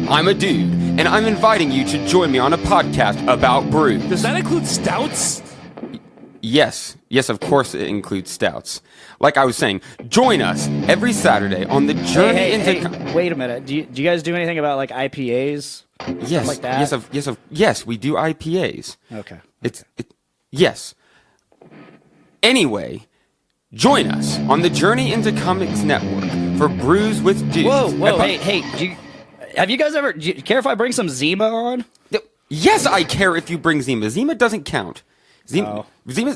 I'm a dude, and I'm inviting you to join me on a podcast about brews. Does that include stouts? Yes, of course it includes stouts. Like I was saying, join us every Saturday on the journey into... Wait a minute. Do you guys do anything about like IPAs? Yes, like that? yes, we do IPAs. Okay. Yes. Anyway, join us on the Journey into Comics Network for Brews with Dudes. Whoa, hey, have you guys ever... Do you care if I bring some Zima on? Yes, I care if you bring Zima. Zima doesn't count. Zima's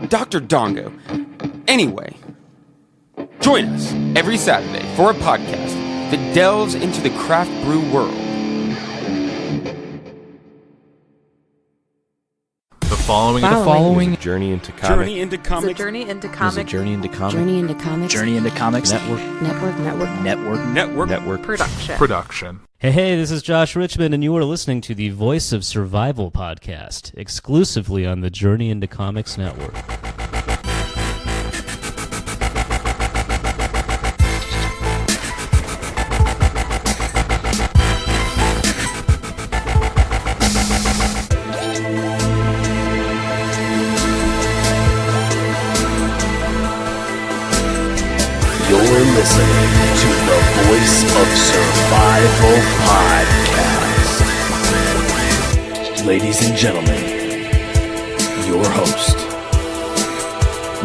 Dr. Dongo. Anyway, join us every Saturday for a podcast that delves into the craft brew world. The following is a journey into comics. Journey into comics. Is a journey into Is comics. a journey into comics. Journey into comics. Journey into comics. Network. Production. Hey, this is Josh Richmond, and you are listening to the Voice of Survival podcast, exclusively on the Journey into Comics Network. You're listening to the Voice of Survival podcast. Ladies and gentlemen, your host,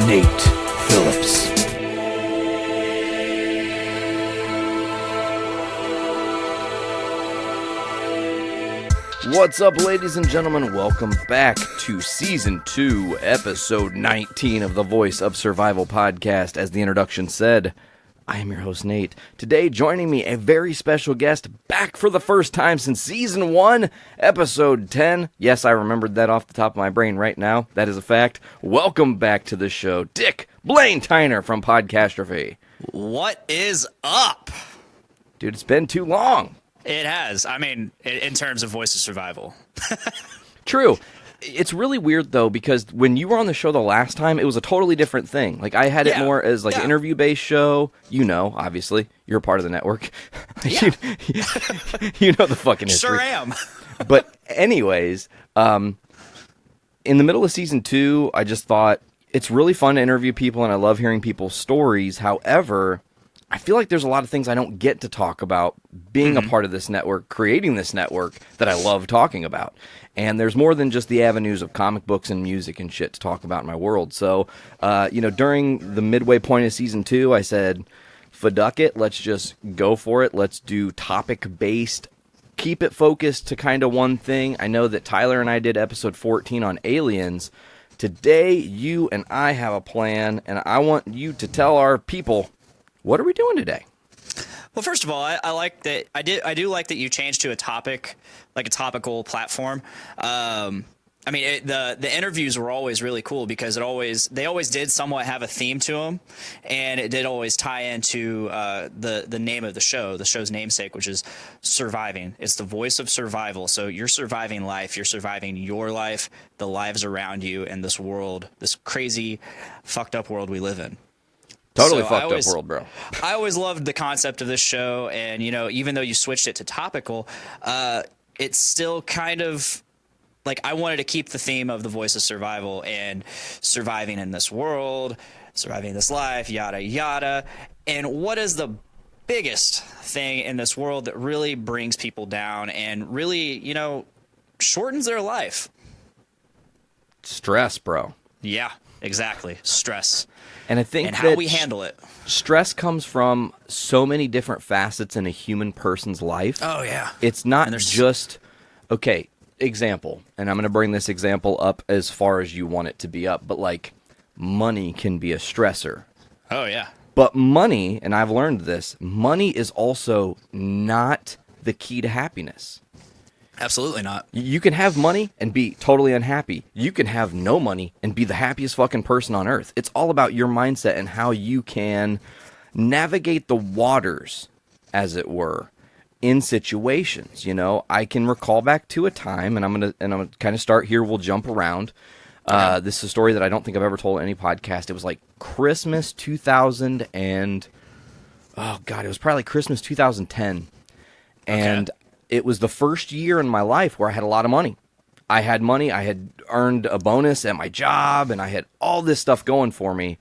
Nate Phillips. What's up, ladies and gentlemen? Welcome back to Season 2, Episode 19 of the Voice of Survival podcast. As the introduction said, I am your host, Nate. Today, joining me, a very special guest, back for the first time since Season 1, Episode 10. Yes, I remembered that off the top of my brain right now. That is a fact. Welcome back to the show, Dick Blaine Tyner from Podcastrophe. What is up? Dude, it's been too long. It has. I mean, in terms of Voice of Survival. True. It's really weird, though, because when you were on the show the last time, it was a totally different thing. Like, I had it more as, like, an interview-based show. You know, obviously. You're a part of the network. Yeah. you know the fucking history. Sure am. But anyways, in the middle of Season 2, I just thought, it's really fun to interview people, and I love hearing people's stories. However, I feel like there's a lot of things I don't get to talk about being a part of this network, creating this network that I love talking about. And there's more than just the avenues of comic books and music and shit to talk about in my world. So, during the midway point of Season 2, I said, "Fuck it, let's just go for it. Let's do topic-based, keep it focused to kind of one thing." I know that Tyler and I did episode 14 on aliens. Today, you and I have a plan, and I want you to tell our people, what are we doing today? Well, first of all, I like that. I do like that you changed to a topic, like a topical platform. I mean, the interviews were always really cool because they always did somewhat have a theme to them, and it did always tie into the name of the show's namesake, which is surviving. It's the voice of survival. So you're surviving life. You're surviving your life, the lives around you, and this world, this crazy, fucked up world we live in. Totally fucked up world, bro. I always loved the concept of this show, and even though you switched it to topical, it's still kind of like I wanted to keep the theme of the voice of survival and surviving in this world, surviving this life, yada yada. And what is the biggest thing in this world that really brings people down and really, shortens their life? Stress, bro. Yeah, exactly. Stress. And I think how we handle it. Stress comes from so many different facets in a human person's life. Oh, yeah. It's not just, okay, example, and I'm going to bring this example up as far as you want it to be up, but like money can be a stressor. Oh, yeah. But money, and I've learned this, money is also not the key to happiness. Absolutely not. You can have money and be totally unhappy. You can have no money and be the happiest fucking person on earth. It's all about your mindset and how you can navigate the waters, as it were, in situations. I can recall back to a time, and I'm gonna kind of start here. We'll jump around. This is a story that I don't think I've ever told on any podcast. It was like Christmas 2000 and it was probably Christmas 2010. And it was the first year in my life where I had a lot of money. I had money. I had earned a bonus at my job, and I had all this stuff going for me.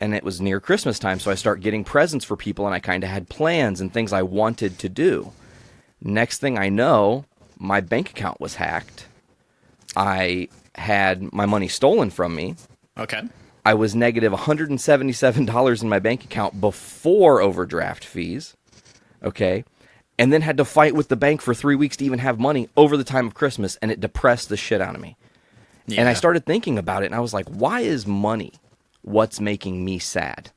And it was near Christmas time, so I start getting presents for people, and I kind of had plans and things I wanted to do. Next thing I know, my bank account was hacked. I had my money stolen from me. Okay. I was negative $177 in my bank account before overdraft fees. Okay. And then had to fight with the bank for 3 weeks to even have money over the time of Christmas, and it depressed the shit out of me. Yeah. And I started thinking about it, and I was like, why is money what's making me sad?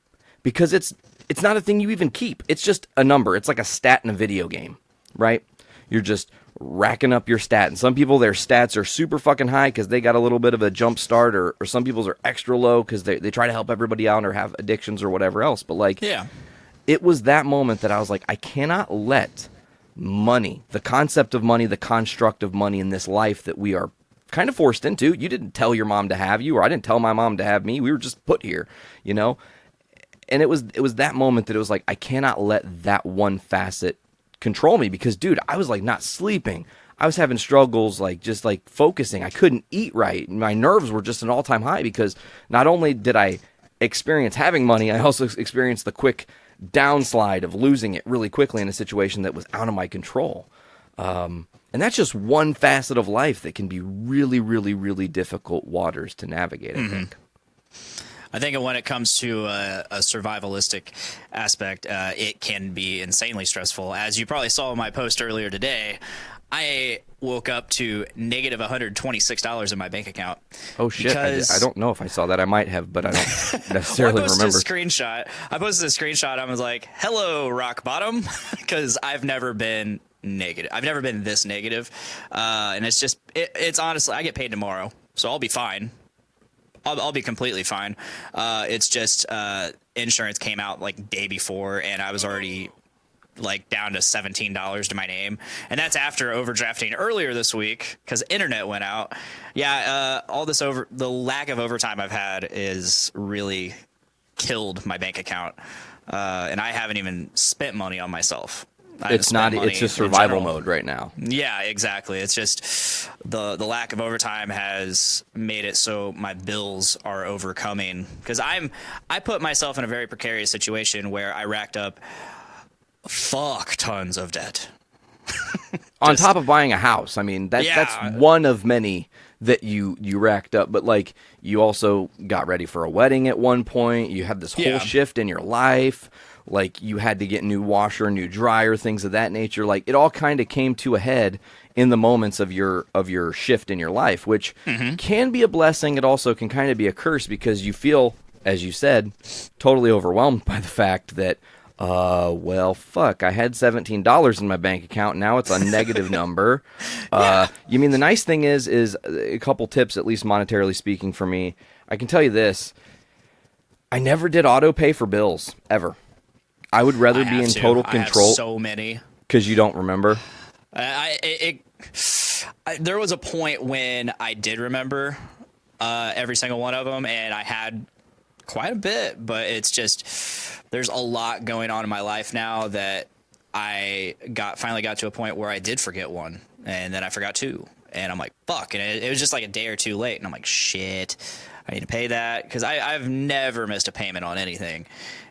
Because it's not a thing you even keep. It's just a number. It's like a stat in a video game, right? You're just racking up your stat. And some people, their stats are super fucking high because they got a little bit of a jump start, or some people's are extra low because they try to help everybody out or have addictions or whatever else. But like, it was that moment that I was like, I cannot let money, the concept of money, the construct of money in this life that we are kind of forced into. You didn't tell your mom to have you, or I didn't tell my mom to have me. We were just put here, you know? And it was that moment that it was like, I cannot let that one facet control me, because dude, I was like not sleeping. I was having struggles, like just like focusing. I couldn't eat right. My nerves were just an all-time high, because not only did I experience having money, I also experienced the quick downslide of losing it really quickly in a situation that was out of my control. And that's just one facet of life that can be really, really, really difficult waters to navigate, I think. I think when it comes to a survivalistic aspect, it can be insanely stressful. As you probably saw in my post earlier today, I woke up to negative $126 in my bank account. Oh, shit. I don't know if I saw that. I might have, but I don't necessarily remember. I posted a screenshot. I was like, hello, rock bottom, because I've never been negative. I've never been this negative. And it's honestly, I get paid tomorrow, so I'll be fine. I'll be completely fine. It's just insurance came out like day before, and I was already like down to $17 to my name, and that's after overdrafting earlier this week because internet went out. All this the lack of overtime I've had is really killed my bank account, and I haven't even spent money on myself. It's just survival mode right now. Yeah, exactly. It's just the lack of overtime has made it so my bills are overcoming, because I put myself in a very precarious situation where I racked up tons of debt. On top of buying a house. I mean, that's one of many that you racked up, but like you also got ready for a wedding at one point. You had this whole shift in your life. Like you had to get new washer, new dryer, things of that nature. Like it all kind of came to a head in the moments of your shift in your life, which can be a blessing. It also can kind of be a curse, because you feel, as you said, totally overwhelmed by the fact that, well, fuck, I had $17 in my bank account. Now it's a negative number. You mean the nice thing is a couple tips, at least monetarily speaking for me. I can tell you this. I never did auto pay for bills, ever. I would rather be in total control. I have so many. Because you don't remember? There was a point when I did remember every single one of them, and I had quite a bit, but it's just there's a lot going on in my life now that I finally got to a point where I did forget one, and then I forgot two, and I'm like, fuck, and it was just like a day or two late, and I'm like, shit, I need to pay that, because I've never missed a payment on anything,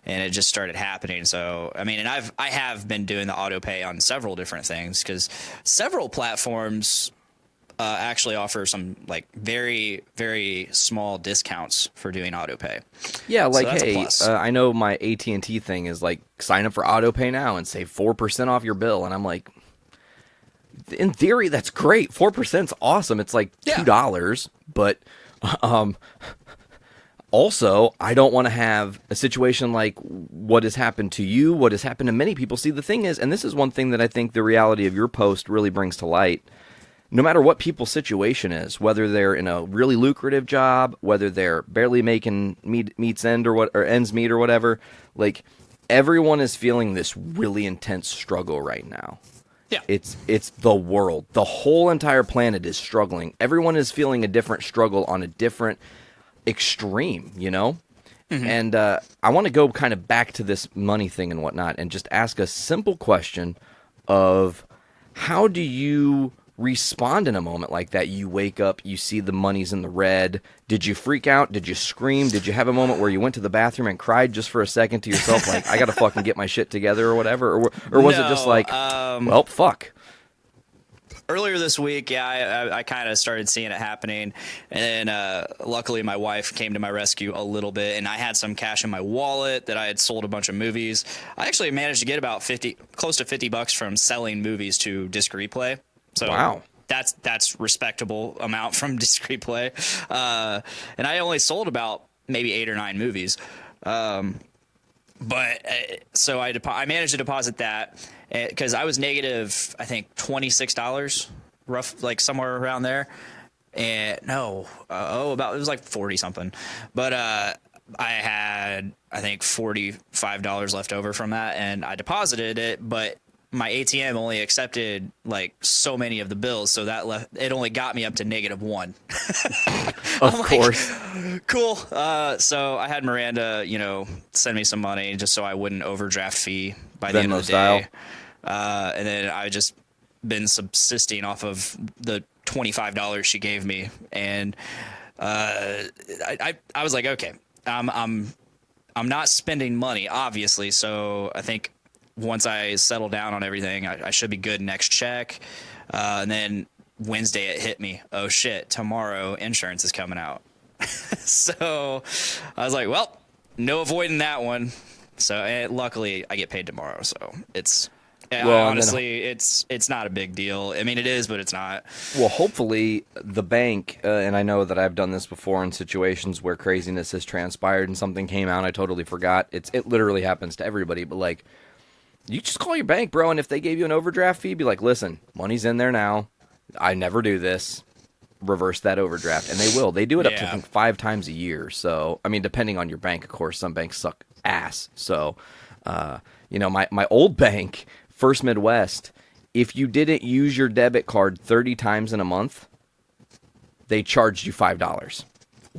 and it just started happening. So I mean, and I have been doing the auto pay on several different things, because several platforms actually offer some like very, very small discounts for doing auto pay. Yeah, like, so hey, I know my AT&T thing is like, sign up for auto pay now and save 4% off your bill, and I'm like, in theory that's great. 4%'s awesome. It's like $2, but also, I don't want to have a situation like what has happened to you, what has happened to many people. See, the thing is, and this is one thing that I think the reality of your post really brings to light, no matter what people's situation is, whether they're in a really lucrative job, whether they're barely making ends meet or whatever, like everyone is feeling this really intense struggle right now. Yeah. It's the world. The whole entire planet is struggling. Everyone is feeling a different struggle on a different extreme, you know? And I want to go kind of back to this money thing and whatnot and just ask a simple question of how do you respond in a moment like that? You wake up, you see the money's in the red. Did you freak out? Did you scream? Did you have a moment where you went to the bathroom and cried just for a second to yourself, like, I gotta fucking get my shit together or whatever? Or was it just like, well, fuck? Earlier this week, I kind of started seeing it happening, and luckily my wife came to my rescue a little bit, and I had some cash in my wallet that I had sold a bunch of movies. I actually managed to get about close to $50 from selling movies to Disc Replay. So wow. That's respectable amount from Disc Replay, and I only sold about maybe 8 or 9 movies. But so I managed to deposit that because I was negative, I think $26, rough, like somewhere around there. And no, it was like 40 something. But I had, I think, $45 left over from that, and I deposited it, but my ATM only accepted like so many of the bills, so it only got me up to -1. Of course. Cool. So I had Miranda, send me some money just so I wouldn't overdraft fee by the end of the day. And then I just been subsisting off of the $25 she gave me, and I was like, okay, I'm not spending money, obviously, so I think once I settle down on everything, I should be good next check. And then Wednesday it hit me. Oh shit, tomorrow insurance is coming out. So I was like, well, no avoiding that one. So luckily I get paid tomorrow. So honestly, it's not a big deal. I mean, it is, but it's not. Well, hopefully the bank, and I know that I've done this before in situations where craziness has transpired and something came out, I totally forgot. It literally happens to everybody, but like, you just call your bank, bro, and if they gave you an overdraft fee, be like, listen, money's in there now. I never do this. Reverse that overdraft. And they will. They do it up to, I think, 5 times a year. So, I mean, depending on your bank, of course, some banks suck ass. So, my old bank, First Midwest, if you didn't use your debit card 30 times in a month, they charged you $5.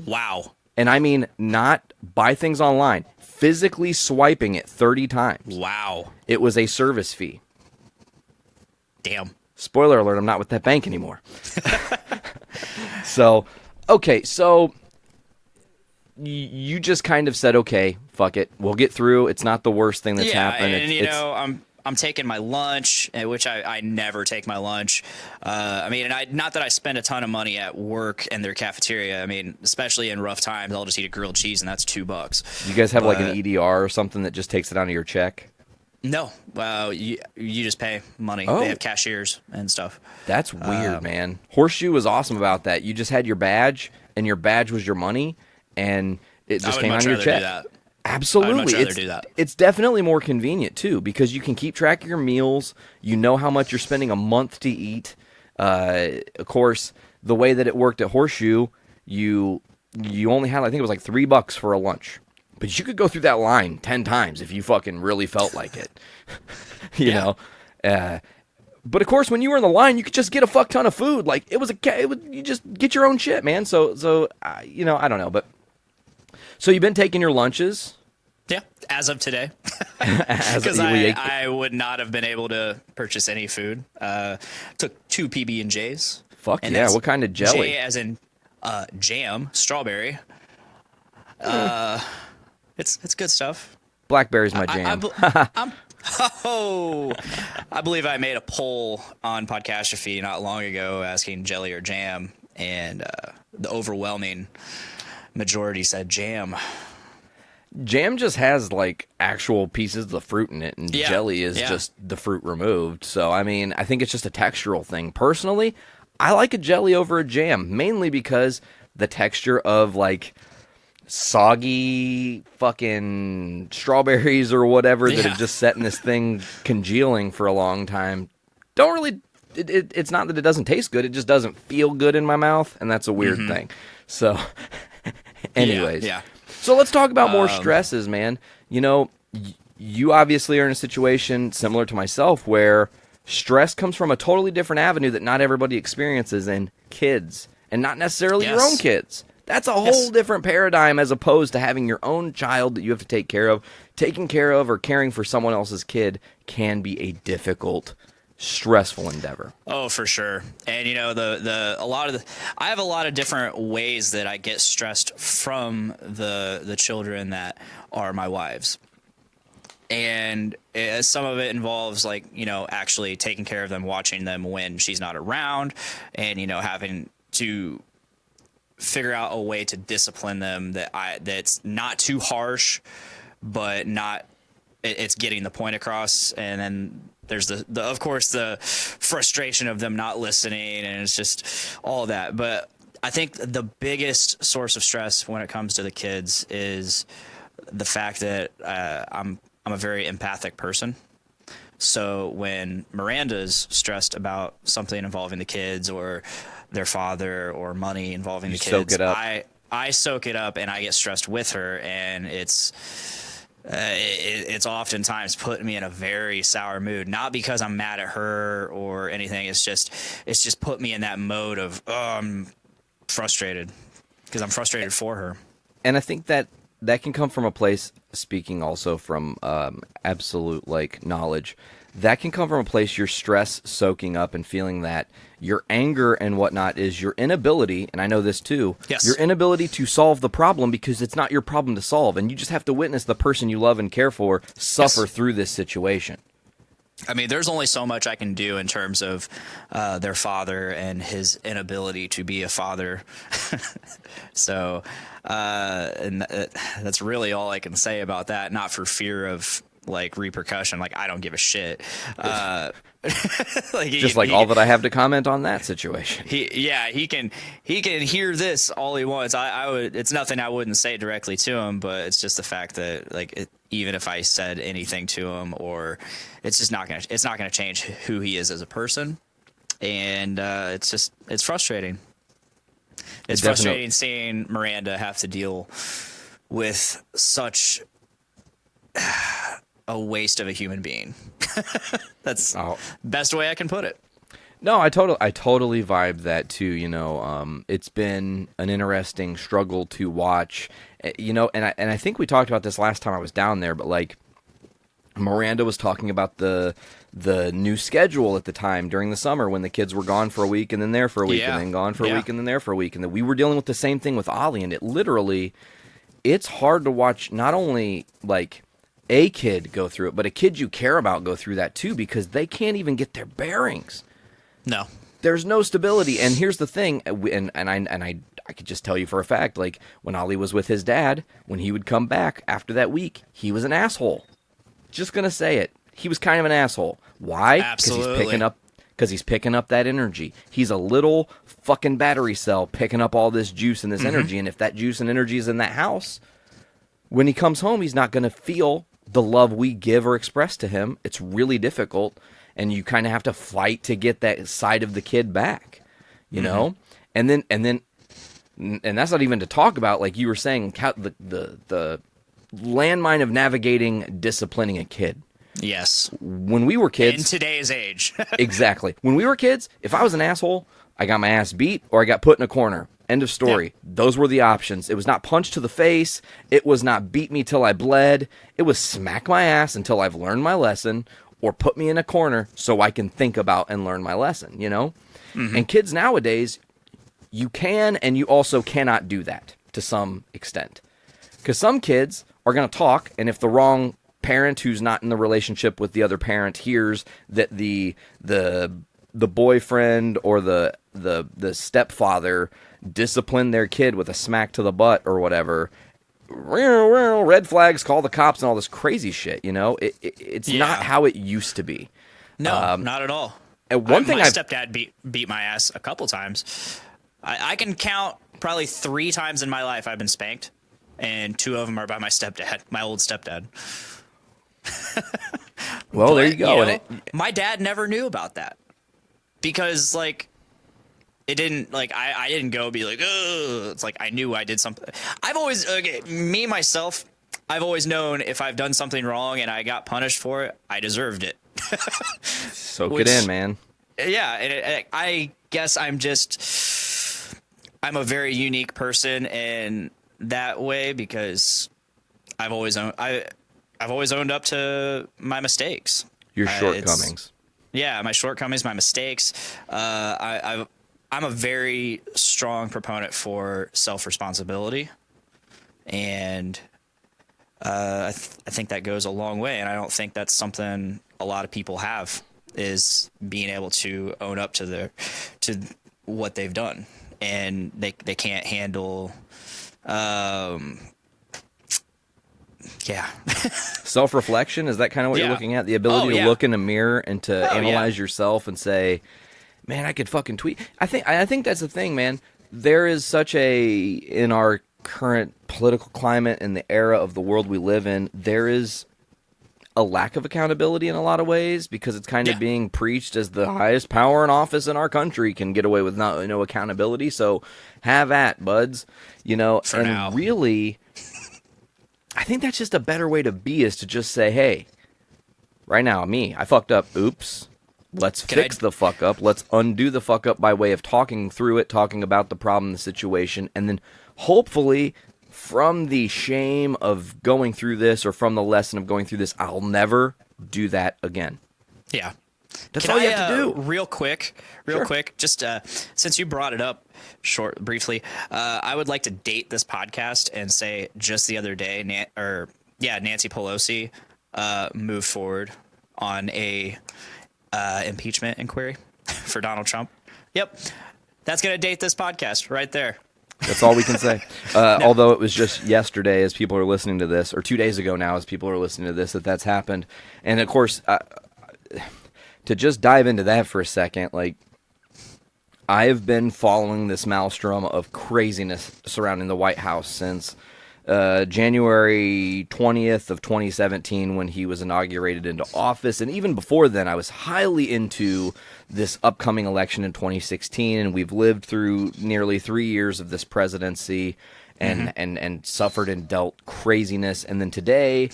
Wow. And I mean, not buy things online. Physically swiping it 30 times. Wow. It was a service fee. Damn. Spoiler alert, I'm not with that bank anymore. So, okay, so you just kind of said, okay, fuck it. We'll get through. It's not the worst thing that's happened. And I'm taking my lunch, which I never take my lunch. I mean, and not that I spend a ton of money at work and their cafeteria. I mean, especially in rough times, I'll just eat a grilled cheese, and that's $2. You guys have like an EDR or something that just takes it out of your check? No. You just pay money. Oh. They have cashiers and stuff. That's weird, man. Horseshoe was awesome about that. You just had your badge, and your badge was your money, and it just came on your check. Do that. Absolutely. I'd much rather do that. It's definitely more convenient, too, because you can keep track of your meals. You know how much you're spending a month to eat. Of course, the way that it worked at Horseshoe, you only had, I think it was like $3 for a lunch. But you could go through that line 10 times if you fucking really felt like it. you know? But of course, when you were in the line, you could just get a fuck ton of food. Like, you just get your own shit, man. So I don't know. But so you've been taking your lunches? Yeah, as of today. Because I would not have been able to purchase any food. Took 2 PB&Js. Fuck yeah, what kind of jelly? J as in jam, strawberry. It's good stuff. Blackberry's my jam. I believe I made a poll on Podcastrophe not long ago asking jelly or jam, and the overwhelming majority said jam. Jam just has like actual pieces of the fruit in it, and jelly is just the fruit removed. So, I mean, I think it's just a textural thing. Personally, I like a jelly over a jam, mainly because the texture of like soggy fucking strawberries or whatever that have just sat in this thing congealing for a long time don't really it's not that it doesn't taste good, it just doesn't feel good in my mouth, and that's a weird thing. So anyways, so let's talk about more stresses, man. You obviously are in a situation similar to myself where stress comes from a totally different avenue that not everybody experiences in kids, and not necessarily your own kids. That's a whole different paradigm as opposed to having your own child that you have to take care of. Taking care of or caring for someone else's kid can be a difficult stressful endeavor. Oh, for sure. And I have a lot of different ways that I get stressed from the children that are my wives. And some of it involves actually taking care of them, watching them when she's not around, and having to figure out a way to discipline them that's not too harsh, but it's getting the point across. And then there's of course the frustration of them not listening, and it's just all that. But I think the biggest source of stress when it comes to the kids is the fact that I'm a very empathic person. So when Miranda's stressed about something involving the kids or their father or money involving the kids, soak it up. I soak it up and I get stressed with her, and it's oftentimes put me in a very sour mood. Not because I'm mad at her or anything. It's just put me in that mode of I'm frustrated because I'm frustrated for her. And I think that can come from a place, speaking also from absolute knowledge, that can come from a place your stress soaking up and feeling that your anger and whatnot is your inability, and I know this too, yes, your inability to solve the problem because it's not your problem to solve, and you just have to witness the person you love and care for suffer through this situation. I mean, there's only so much I can do in terms of their father and his inability to be a father. So, that's really all I can say about that. Not for fear of repercussion. I don't give a shit. All that I have to comment on that situation. He can hear this all he wants. It's nothing I wouldn't say directly to him, but it's just the fact that even if I said anything to him, or it's not gonna change who he is as a person, and it's frustrating. It's frustrating seeing Miranda have to deal with such a waste of a human being. That's best way I can put it. No, I totally vibe that too. It's been an interesting struggle to watch. And I think we talked about this last time I was down there, but Miranda was talking about the new schedule at the time during the summer when the kids were gone for a week and then there for a week and then gone for a week and then there for a week, and that we were dealing with the same thing with Ollie, and it's hard to watch not only a kid go through it, but a kid you care about go through that too, because they can't even get their bearings. No. There's no stability. And here's the thing, and I could just tell you for a fact, when Ollie was with his dad, when he would come back after that week, he was an asshole. Just gonna say it. He was kind of an asshole. Why? Absolutely. Because he's picking up that energy. He's a little fucking battery cell picking up all this juice and this energy, and if that juice and energy is in that house, when he comes home, he's not gonna feel the love we give or express to him. It's really difficult, and you kind of have to fight to get that side of the kid back, you know? And that's not even to talk about, like you were saying, the landmine of navigating, disciplining a kid. Yes. When we were kids... In today's age. Exactly. When we were kids, if I was an asshole, I got my ass beat or I got put in a corner. End of story. Yep. Those were the options. It was not punch to the face. It was not beat me till I bled. It was smack my ass until I've learned my lesson, or put me in a corner so I can think about and learn my lesson, you know? And kids nowadays, you can and you also cannot do that to some extent. Because some kids are going to talk, and if the wrong parent who's not in the relationship with the other parent hears that the boyfriend or the stepfather disciplined their kid with a smack to the butt or whatever, red flags, call the cops, and all this crazy shit, you know? It's not how it used to be. No, not at all. And one thing my stepdad beat my ass a couple times. I can count probably 3 times in my life I've been spanked, and 2 of them are by my stepdad, my old stepdad. Well, there you go. You know, my dad never knew about that because, like, it didn't, like, I didn't go be like, ugh. It's like I knew I did something. I've always, myself, I've always known if I've done something wrong and I got punished for it, I deserved it. Soak it in, man. Yeah, and I guess I'm a very unique person in that way because I've always owned up to my mistakes. Your shortcomings. Yeah, my shortcomings, my mistakes. I'm a very strong proponent for self-responsibility, and I think that goes a long way. And I don't think that's something a lot of people have, is being able to own up to what they've done, and they can't handle. Yeah. Self-reflection, is that kind of what you're looking at? The ability to look in a mirror and to analyze yourself and say, man, I could fucking tweet. I think that's the thing, man. There is such in our current political climate and the era of the world we live in, there is a lack of accountability in a lot of ways, because it's kind of being preached as the highest power in office in our country can get away with no accountability. So have at, buds. For now. Really, I think that's just a better way to be, is to just say, hey, right now, I fucked up. Oops. Let's fix the fuck up. Let's undo the fuck up by way of talking through it, talking about the problem, the situation, and then hopefully from the shame of going through this, or from the lesson of going through this, I'll never do that again. Yeah. That's all you have to do. Real quick, just since you brought it up briefly, I would like to date this podcast and say just the other day, Nancy Pelosi moved forward on a impeachment inquiry for Donald Trump. Yep. That's going to date this podcast right there. That's all we can say. Although it was just yesterday as people are listening to this, or 2 days ago now as people are listening to this, that's happened. And of course, to just dive into that for a second, I have been following this maelstrom of craziness surrounding the White House since January 20th of 2017, when he was inaugurated into office. And even before then, I was highly into this upcoming election in 2016, and we've lived through nearly 3 years of this presidency and suffered and dealt craziness. And then today,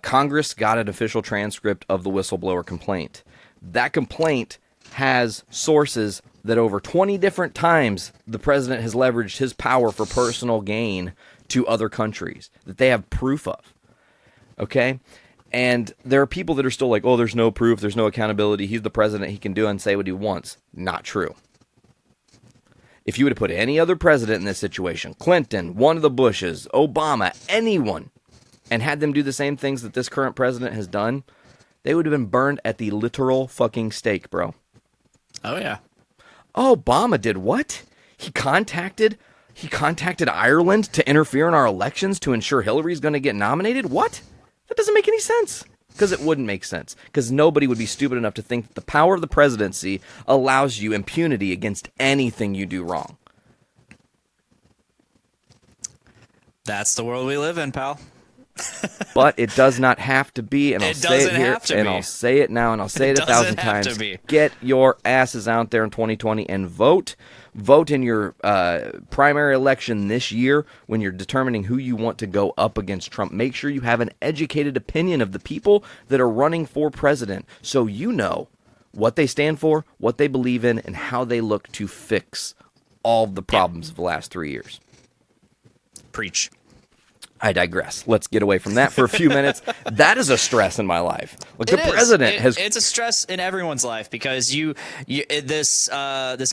Congress got an official transcript of the whistleblower complaint. That complaint has sources that over 20 different times the president has leveraged his power for personal gain to other countries, that they have proof of. Okay? And there are people that are still like, oh, there's no proof, there's no accountability, he's the president, he can do and say what he wants. Not true. If you would have put any other president in this situation, Clinton, one of the Bushes, Obama, anyone, and had them do the same things that this current president has done, they would have been burned at the literal fucking stake, bro. Oh, yeah. Obama did what? He contacted Ireland to interfere in our elections to ensure Hillary's going to get nominated? What? That doesn't make any sense. Because it wouldn't make sense. Because nobody would be stupid enough to think that the power of the presidency allows you impunity against anything you do wrong. That's the world we live in, pal. But it does not have to be, and I'll say it here, and I'll say it now, and I'll say it 1,000 times. Get your asses out there in 2020 and vote. Vote in your primary election this year when you're determining who you want to go up against Trump. Make sure you have an educated opinion of the people that are running for president, so you know what they stand for, what they believe in, and how they look to fix all of the problems of the last 3 years. Preach. I digress. Let's get away from that for a few minutes. That is a stress in my life. President has. It's a stress in everyone's life, because this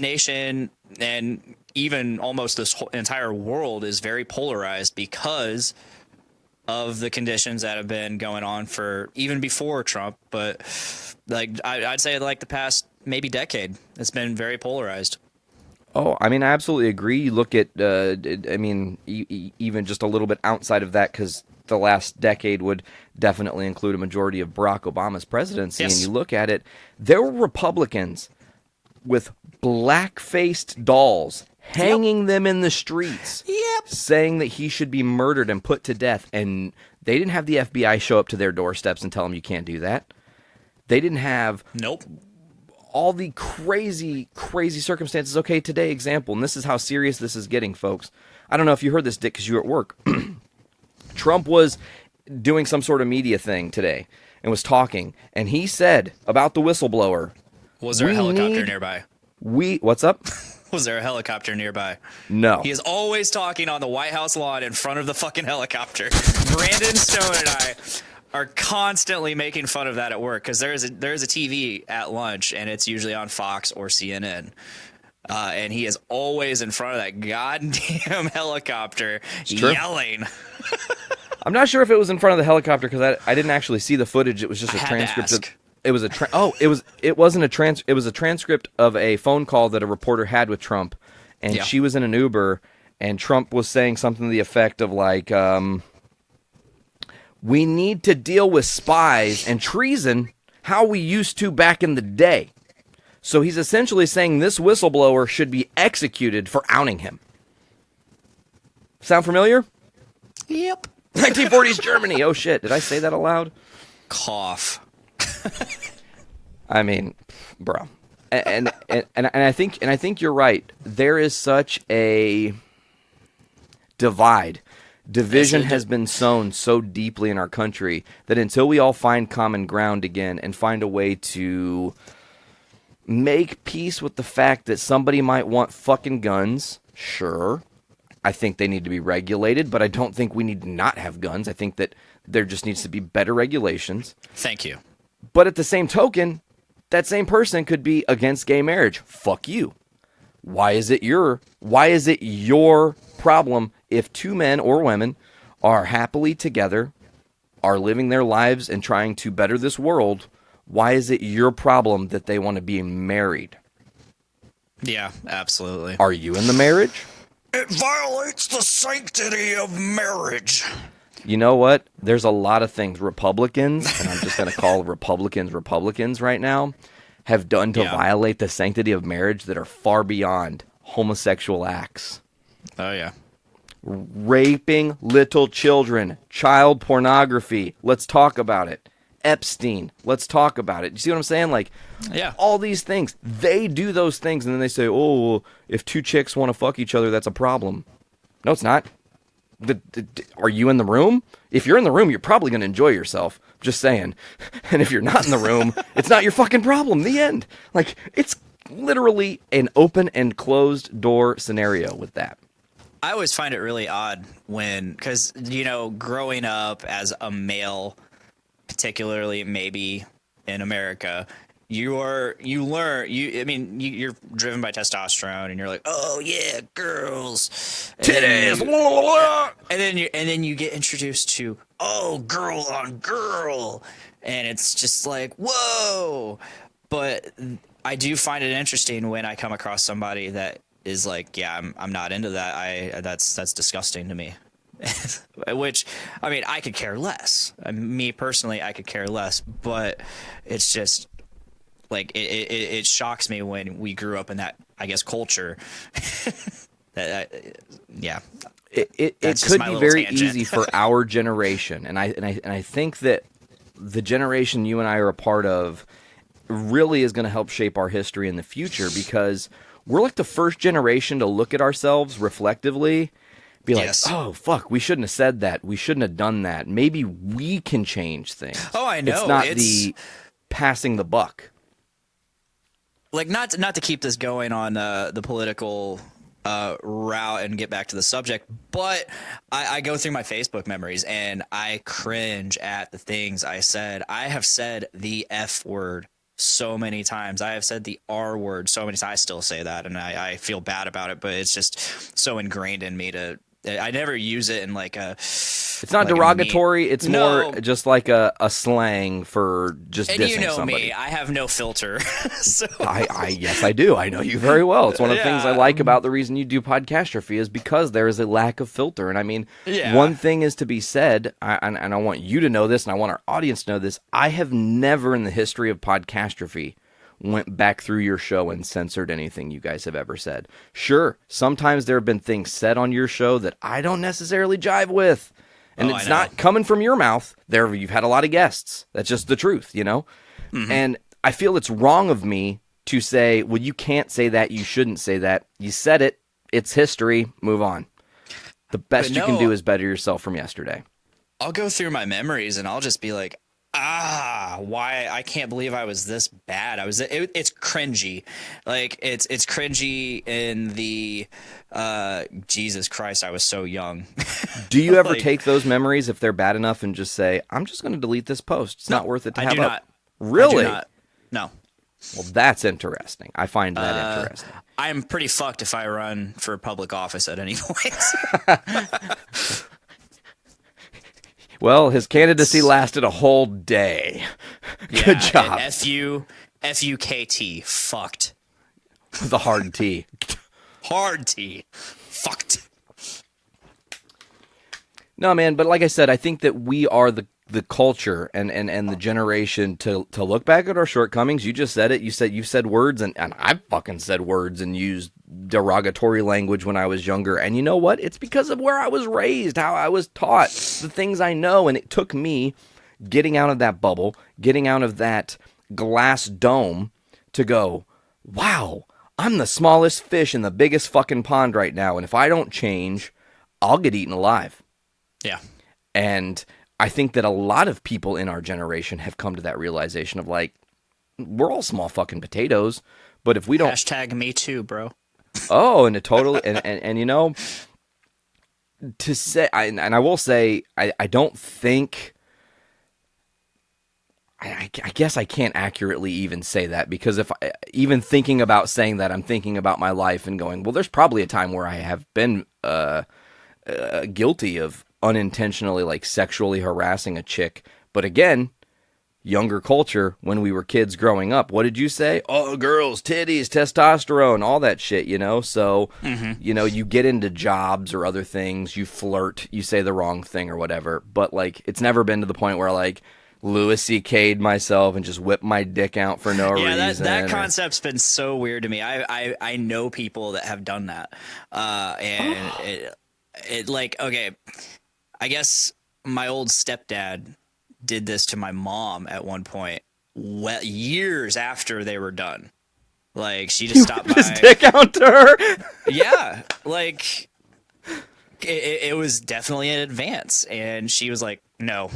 nation, and even almost this whole entire world, is very polarized because of the conditions that have been going on for even before Trump. But I'd say the past maybe decade, it's been very polarized. Oh, I absolutely agree. You look at, even just a little bit outside of that, because the last decade would definitely include a majority of Barack Obama's presidency. Yes. And you look at it, there were Republicans with black-faced dolls hanging them in the streets, saying that he should be murdered and put to death. And they didn't have the FBI show up to their doorsteps and tell them you can't do that. They didn't have... Nope. All the crazy, crazy circumstances. Okay, today, example, and this is how serious this is getting, folks. I don't know if you heard this, Dick, because you were at work. Trump was doing some sort of media thing today and was talking, and he said about the whistleblower. Was there a helicopter nearby? What's up? Was there a helicopter nearby? No. He is always talking on the White House lawn in front of the fucking helicopter. Brandon Stone and I are constantly making fun of that at work because there's a TV at lunch and it's usually on Fox or CNN. And he is always in front of that goddamn helicopter yelling. I'm not sure if it was in front of the helicopter because I didn't actually see the footage. It was just a transcript. It was a transcript of a phone call that a reporter had with Trump, and she was in an Uber, and Trump was saying something to the effect of like, "We need to deal with spies and treason how we used to back in the day." So he's essentially saying this whistleblower should be executed for outing him. Sound familiar? Yep. 1940s Germany. Oh shit! Did I say that aloud? Cough. I mean, bro, and I think you're right. There is such a division has been sown so deeply in our country that until we all find common ground again and find a way to make peace with the fact that somebody might want fucking guns, sure, I think they need to be regulated, but I don't think we need to not have guns. I think that there just needs to be better regulations. Thank you. But at the same token, that same person could be against gay marriage. Fuck you. Why is it your problem if two men or women are happily together, are living their lives and trying to better this world? Why is it your problem that they want to be married? Yeah, absolutely. Are you in the marriage? It violates the sanctity of marriage. You know what? There's a lot of things Republicans, and I'm just going to call Republicans right now, have done to violate the sanctity of marriage that are far beyond homosexual acts. Oh, yeah. Raping little children, child pornography. Let's talk about it. Epstein. Let's talk about it. You see what I'm saying? Like, all these things. They do those things, and then they say, oh, well, if two chicks want to fuck each other, that's a problem. No, it's not. Are you in the room? If you're in the room, you're probably going to enjoy yourself. Just saying. And if you're not in the room, it's not your fucking problem. The end. Like, it's literally an open and closed door scenario with that. I always find it really odd because, growing up as a male, particularly maybe in America, you're driven by testosterone and you're like, oh yeah, girls, titties, and then you get introduced to, oh, girl on girl, and it's just like, whoa. But I do find it interesting when I come across somebody that is like, yeah, I'm not into that. That's disgusting to me. Which, I mean, I could care less. Me personally, I could care less. But it's just like it shocks me when we grew up in that, I guess, culture. It could be very easy for our generation, and I think that the generation you and I are a part of really is going to help shape our history in the future, because we're like the first generation to look at ourselves reflectively, be like, oh, fuck, we shouldn't have said that. We shouldn't have done that. Maybe we can change things. Oh, I know. It's not the passing the buck. Like, not to keep this going on the political route and get back to the subject, but I go through my Facebook memories and I cringe at the things I said. I have said the F word so many times. I have said the R word so many times. I still say that, and I feel bad about it, but it's just so ingrained in me I never use it in like a... It's not like derogatory. It's more just like a slang for just dissing somebody. And you know me, I have no filter. So. Yes, I do. I know you very well. It's one of the things I like about the reason you do Podcastrophy is because there is a lack of filter. And I mean, one thing is to be said, and I want you to know this, and I want our audience to know this, I have never in the history of Podcastrophy went back through your show and censored anything you guys have ever said. Sure, sometimes there have been things said on your show that I don't necessarily jive with. And it's not coming from your mouth. You've had a lot of guests. That's just the truth, you know? Mm-hmm. And I feel it's wrong of me to say, well, you can't say that. You shouldn't say that. You said it. It's history. Move on. The best you can do is better yourself from yesterday. I'll go through my memories and I'll just be like, why I can't believe I was this bad. It's cringy. Like it's cringy in the Jesus Christ, I was so young. Do you ever Like, take those memories if they're bad enough and just say, I'm just going to delete this post? It's not worth it to I have do up. not. Really? I do not. No. Well, that's interesting. I find that interesting. I'm pretty fucked if I run for public office at any point. Well, his candidacy lasted a whole day. Good job. F-U-K-T. Fucked. The hard T. Hard T. Fucked. No, man, but like I said, I think that we are the culture and the generation to look back at our shortcomings. You just said it. You said words, and I fucking said words and used derogatory language when I was younger. And you know what? It's because of where I was raised, how I was taught, the things I know. And it took me getting out of that bubble, getting out of that glass dome to go, wow, I'm the smallest fish in the biggest fucking pond right now. And if I don't change, I'll get eaten alive. Yeah. And I think that a lot of people in our generation have come to that realization of like, we're all small fucking potatoes, but if we don't... Hashtag me too, bro. Oh, and it totally... and you know, to say... and I will say, I don't think... I guess I can't accurately even say that, because if even thinking about saying that, I'm thinking about my life and going, well, there's probably a time where I have been guilty of unintentionally like sexually harassing a chick. But again, younger culture, when we were kids growing up, what did you say? Oh, girls, titties, testosterone, all that shit, you know? So, you know, you get into jobs or other things, you flirt, you say the wrong thing or whatever. But like, it's never been to the point where like Louis C.K'd myself and just whipped my dick out for no reason. Yeah, that concept's been so weird to me. I know people that have done that. And it like, okay, I guess my old stepdad did this to my mom at one point, years after they were done. Like, she just stopped by. His dick out to her? Yeah, like, it was definitely an advance. And she was like, no.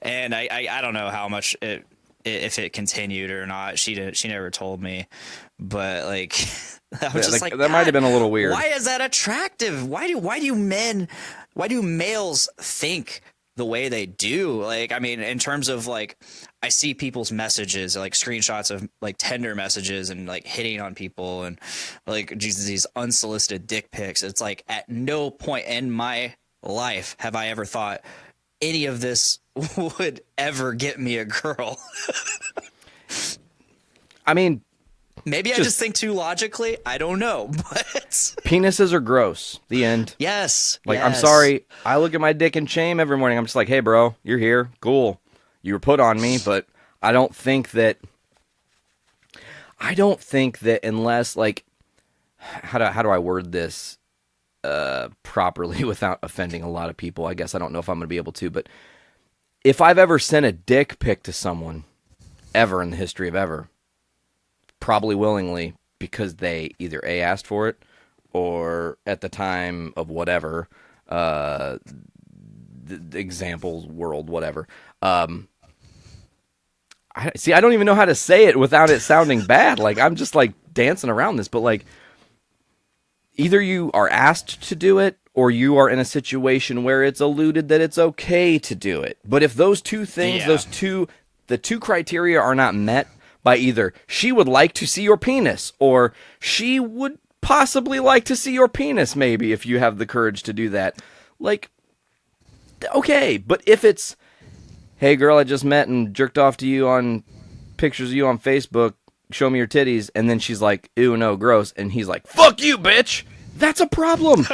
And I don't know how much if it continued or not. She never told me. But, like... I was just like, that might have been a little weird. Why is that attractive? Why do males think the way they do? Like, I mean, in terms of like, I see people's messages, like screenshots of like Tinder messages and like hitting on people and like these unsolicited dick pics. It's like at no point in my life have I ever thought any of this would ever get me a girl. I mean, maybe I just think too logically. I don't know, but penises are gross. The end. Yes. Like, I'm sorry. I look at my dick in shame every morning. I'm just like, hey, bro, you're here. Cool. You were put on me, but I don't think that unless, like, how do I word this properly without offending a lot of people? I guess I don't know if I'm going to be able to, but if I've ever sent a dick pic to someone ever in the history of ever, probably willingly, because they either A, asked for it, or at the time of whatever, the examples, world, whatever. I don't even know how to say it without it sounding bad. Like, I'm just like dancing around this, but like, either you are asked to do it, or you are in a situation where it's alluded that it's okay to do it. But if those two things, the two criteria are not met, by either she would like to see your penis, or she would possibly like to see your penis, maybe, if you have the courage to do that. Like, okay, but if it's, hey girl, I just met and jerked off to you on pictures of you on Facebook, show me your titties, and then she's like, ew, no, gross, and he's like, fuck you, bitch! That's a problem!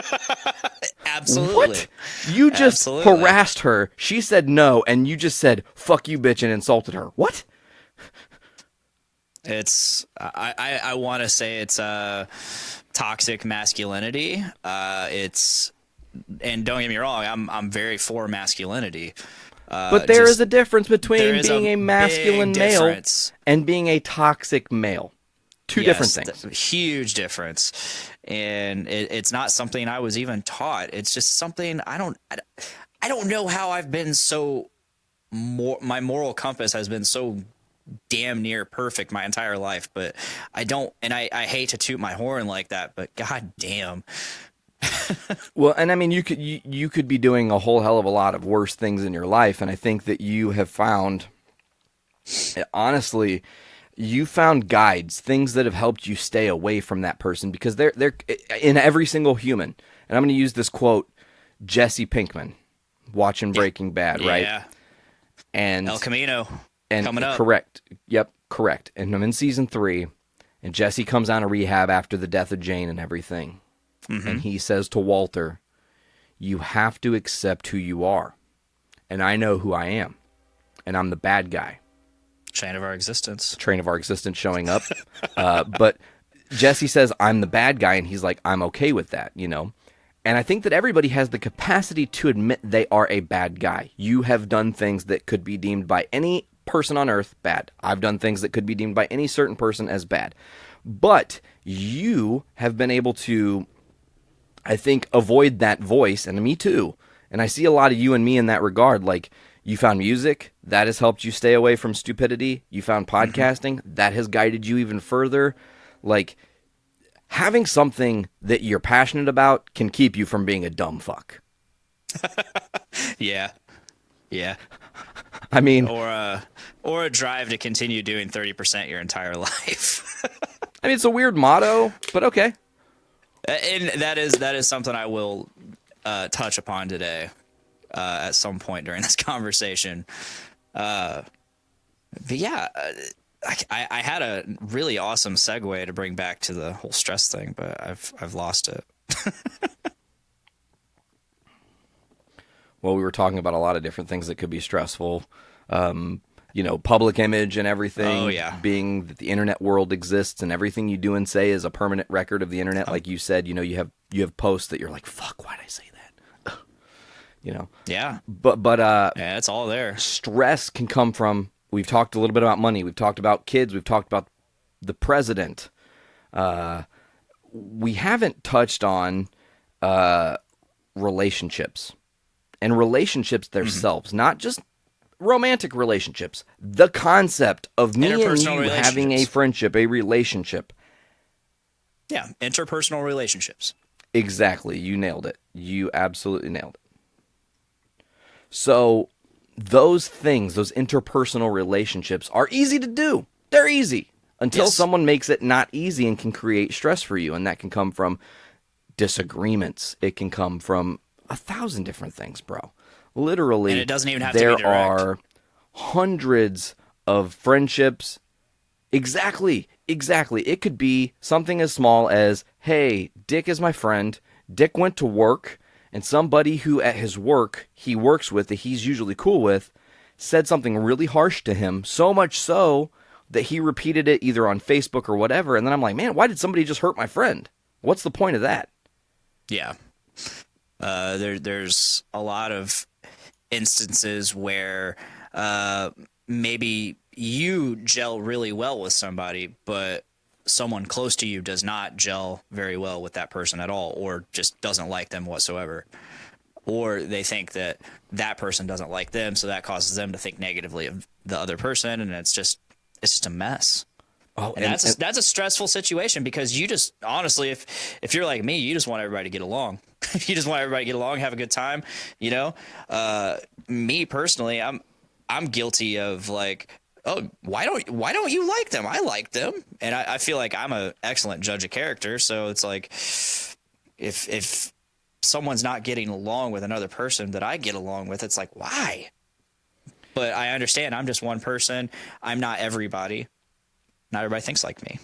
Absolutely. What? You just harassed her, she said no, and you just said, fuck you, bitch, and insulted her. What? It's I want to say it's toxic masculinity. It's, and don't get me wrong, I'm very for masculinity. But there is a difference between being a masculine male and being a toxic male. Two different things. Huge difference. And it's not something I was even taught. It's just something I don't know how I've been so my moral compass has been so damn near perfect my entire life, but I don't, and I hate to toot my horn like that, but god damn. Well, and I mean, you could be doing a whole hell of a lot of worse things in your life, and I think that you have found, honestly, you found guides, things that have helped you stay away from that person, because they're in every single human. And I'm going to use this quote, Jesse Pinkman, watching Breaking Bad, right? Yeah. And El Camino and coming up. Correct. Yep, correct. And I'm in season 3, and Jesse comes out of rehab after the death of Jane and everything. Mm-hmm. And he says to Walter, you have to accept who you are. And I know who I am. And I'm the bad guy. Train of our existence showing up. But Jesse says, I'm the bad guy. And he's like, I'm okay with that, you know? And I think that everybody has the capacity to admit they are a bad guy. You have done things that could be deemed by any person on earth bad. I've done things that could be deemed by any certain person as bad. But you have been able to, I think, avoid that voice, and me too. And I see a lot of you and me in that regard. Like, you found music, that has helped you stay away from stupidity. You found podcasting, that has guided you even further. Like, having something that you're passionate about can keep you from being a dumb fuck. Yeah. I mean, or a drive to continue doing 30% your entire life. I mean, it's a weird motto, but okay. And that is something I will touch upon today at some point during this conversation. But yeah, I had a really awesome segue to bring back to the whole stress thing, but I've lost it. Well, we were talking about a lot of different things that could be stressful. You know, public image and everything. Oh, yeah. Being that the internet world exists and everything you do and say is a permanent record of the internet. Like you said, you know, you have posts that you're like, fuck, why'd I say that? You know? Yeah. But yeah, it's all there. Stress can come from, we've talked a little bit about money. We've talked about kids. We've talked about the president. We haven't touched on relationships. And relationships themselves, not just romantic relationships. The concept of me and you having a friendship, a relationship. Yeah, interpersonal relationships. Exactly. You nailed it. You absolutely nailed it. So those things, those interpersonal relationships are easy to do. They're easy until someone makes it not easy and can create stress for you. And that can come from disagreements. It can come from 1,000 different things, bro. Literally, and it doesn't even have to be there direct. are hundreds of friendships. Exactly. It could be something as small as, hey, Dick is my friend. Dick went to work, and somebody who at his work he works with, that he's usually cool with, said something really harsh to him, so much so that he repeated it either on Facebook or whatever, and then I'm like, man, why did somebody just hurt my friend? What's the point of that? Yeah. There's a lot of instances where maybe you gel really well with somebody, but someone close to you does not gel very well with that person at all, or just doesn't like them whatsoever. Or they think that that person doesn't like them, so that causes them to think negatively of the other person, and it's just a mess. Oh, and that's a stressful situation, because you just, honestly, if you're like me, you just want everybody to get along. You just want everybody to get along, have a good time, you know? Me personally, I'm guilty of like, oh, why don't you like them? I like them. And I feel like I'm an excellent judge of character. So it's like, if someone's not getting along with another person that I get along with, it's like, why? But I understand I'm just one person. I'm not everybody. Not everybody thinks like me.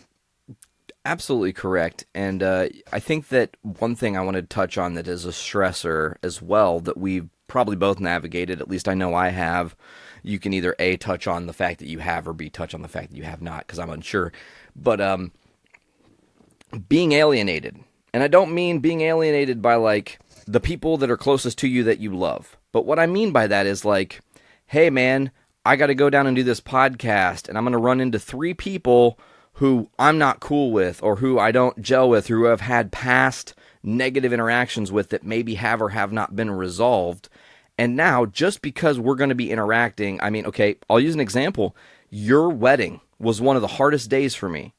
Absolutely correct. And I think that one thing I want to touch on that is a stressor as well that we've probably both navigated, at least I know I have. You can either A, touch on the fact that you have, or B, touch on the fact that you have not, because I'm unsure. But being alienated. And I don't mean being alienated by like the people that are closest to you that you love. But what I mean by that is like, hey man, I got to go down and do this podcast, and I'm going to run into 3 people who I'm not cool with, or who I don't gel with, or who I've had past negative interactions with that maybe have or have not been resolved. And now, just because we're going to be interacting, I mean, okay, I'll use an example. Your wedding was one of the hardest days for me.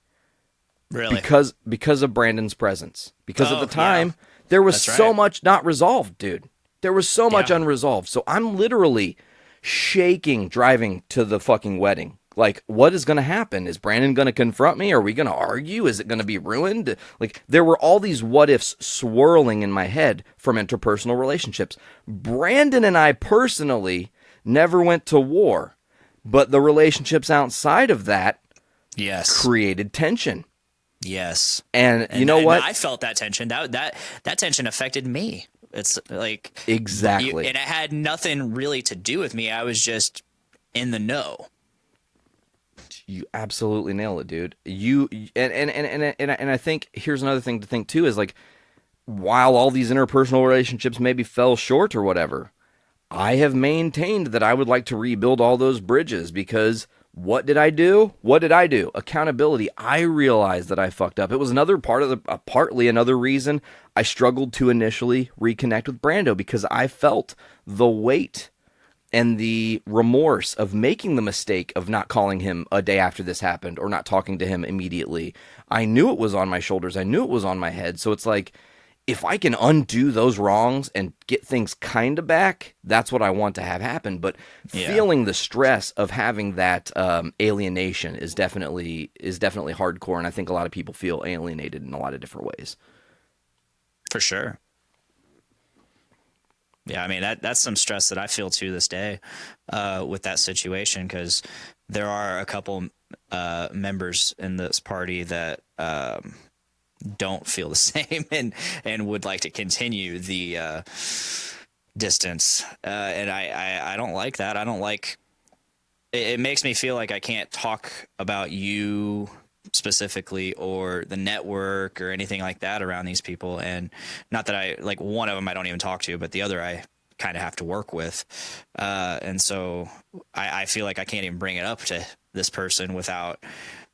Really? Because of Brandon's presence. Because at the time, yeah. there was That's so right. much not resolved, dude. There was so much Yeah. unresolved. So I'm literally shaking driving to the fucking wedding. Like, what is going to happen? Is Brandon going to confront me? Are we going to argue? Is it going to be ruined? Like, there were all these what ifs swirling in my head from interpersonal relationships. Brandon and I personally never went to war, but the relationships outside of that Yes. created tension. Yes. And you know what? I felt that tension. That tension affected me. It's like Exactly. and it had nothing really to do with me. I was just in the know. You absolutely nail it, dude. And I think here's another thing to think too is like, while all these interpersonal relationships maybe fell short or whatever, I have maintained that I would like to rebuild all those bridges because what did I do? What did I do? Accountability. I realized that I fucked up. It was another part of partly another reason I struggled to initially reconnect with Brando, because I felt the weight and the remorse of making the mistake of not calling him a day after this happened or not talking to him immediately. I knew it was on my shoulders. I knew it was on my head. So it's like, if I can undo those wrongs and get things kind of back, that's what I want to have happen. But feeling the stress of having that alienation is definitely hardcore, and I think a lot of people feel alienated in a lot of different ways. For sure. Yeah, I mean that's some stress that I feel to this day with that situation, because there are a couple members in this party that don't feel the same and would like to continue the distance, and I don't like that. I don't like it. It makes me feel like I can't talk about you specifically or the network or anything like that around these people. And not that I like one of them I don't even talk to, but the other I kind of have to work with, and so I feel like I can't even bring it up to this person without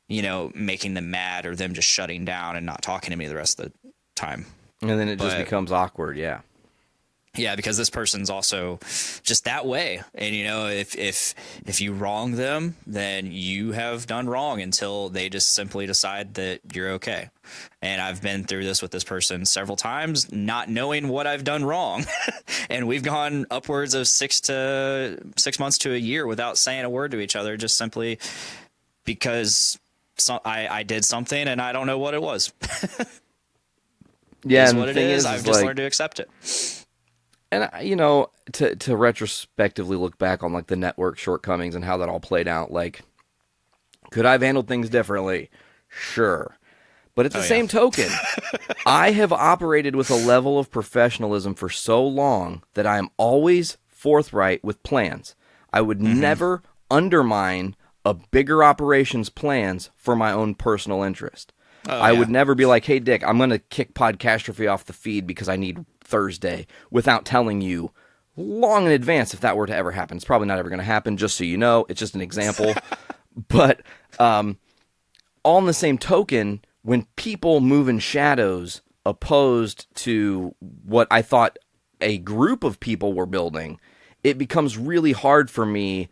making them mad or them just shutting down and not talking to me the rest of the time. And then it just becomes awkward. Yeah, because this person's also just that way. And, if you wrong them, then you have done wrong until they just simply decide that you're okay. And I've been through this with this person several times, not knowing what I've done wrong. And we've gone upwards of 6 months to a year without saying a word to each other, just simply because I did something and I don't know what it was. Yeah, It's and what the it thing is. I've just like, learned to accept it. and to retrospectively look back on like the network shortcomings and how that all played out, like, could I have handled things differently? Sure. But at the same token, I have operated with a level of professionalism for so long that I am always forthright with plans. I would never undermine a bigger operations plans for my own personal interest. I would never be like, hey, Dick, I'm going to kick Podcastrophe off the feed because I need Thursday, without telling you long in advance if that were to ever happen. It's probably not ever going to happen, just so you know. It's just an example. But all in the same token, when people move in shadows opposed to what I thought a group of people were building, it becomes really hard for me